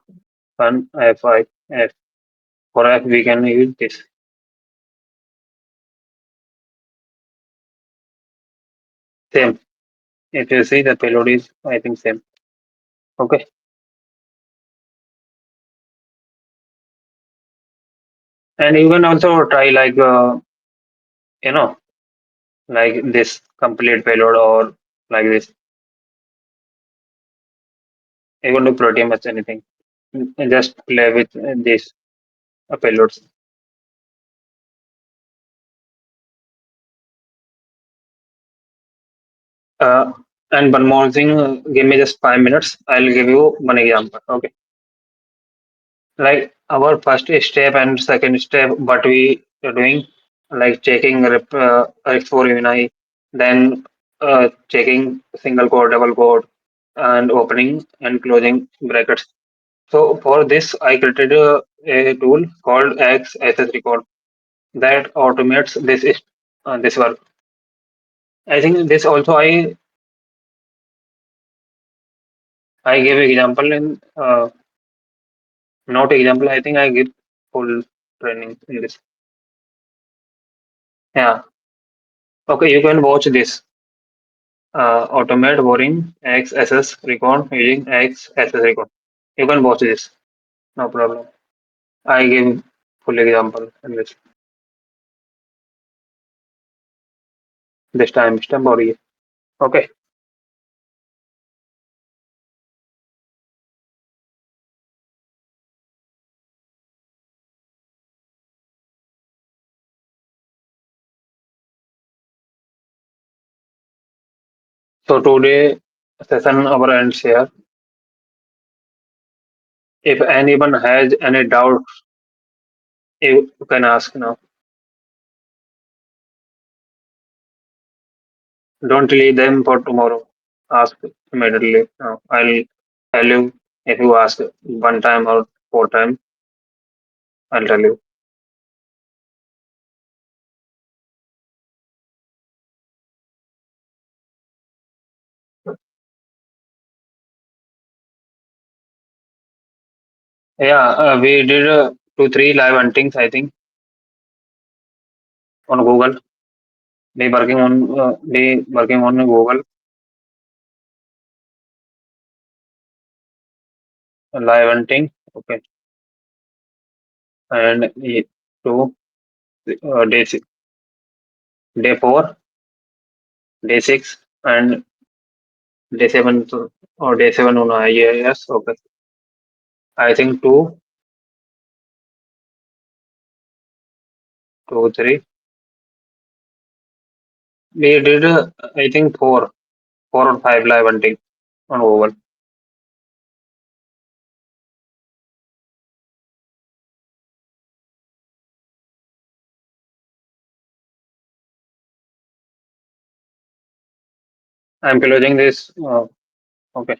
Fun F, for F, we can use this. Same. If you see the payload is, I think same. Okay. And you can also try like, you know, like this complete payload or like this. You can do pretty much anything. Just play with these payloads. Uh, and one more thing, give me just 5 minutes. I'll give you one example. Okay. Like our first step and second step, what we are doing, like checking for UNI, then checking single quote, double quote, and opening and closing brackets. So for this, I created a tool called XSS Record that automates this work. I think this also I gave example in not example. I think I give full training in this. Yeah. Okay, you can watch this. Automate boring XSS Recon using XSS Recon. You can watch this. No problem. I give full example in this time stamp or ये. Okay. So today session our ends here. If anyone has any doubt, you can ask now. Don't leave them for tomorrow. Ask immediately. I'll tell you if you ask one time or four times. I'll tell you. Yeah, we did two, three live huntings, I think, on Google. They working on Google live hunting. Okay, and two day four, day six, and day seven or day seven on IAS. Okay, I think two, three. We did I think four or five live hunting on Google. I'm closing this. Okay.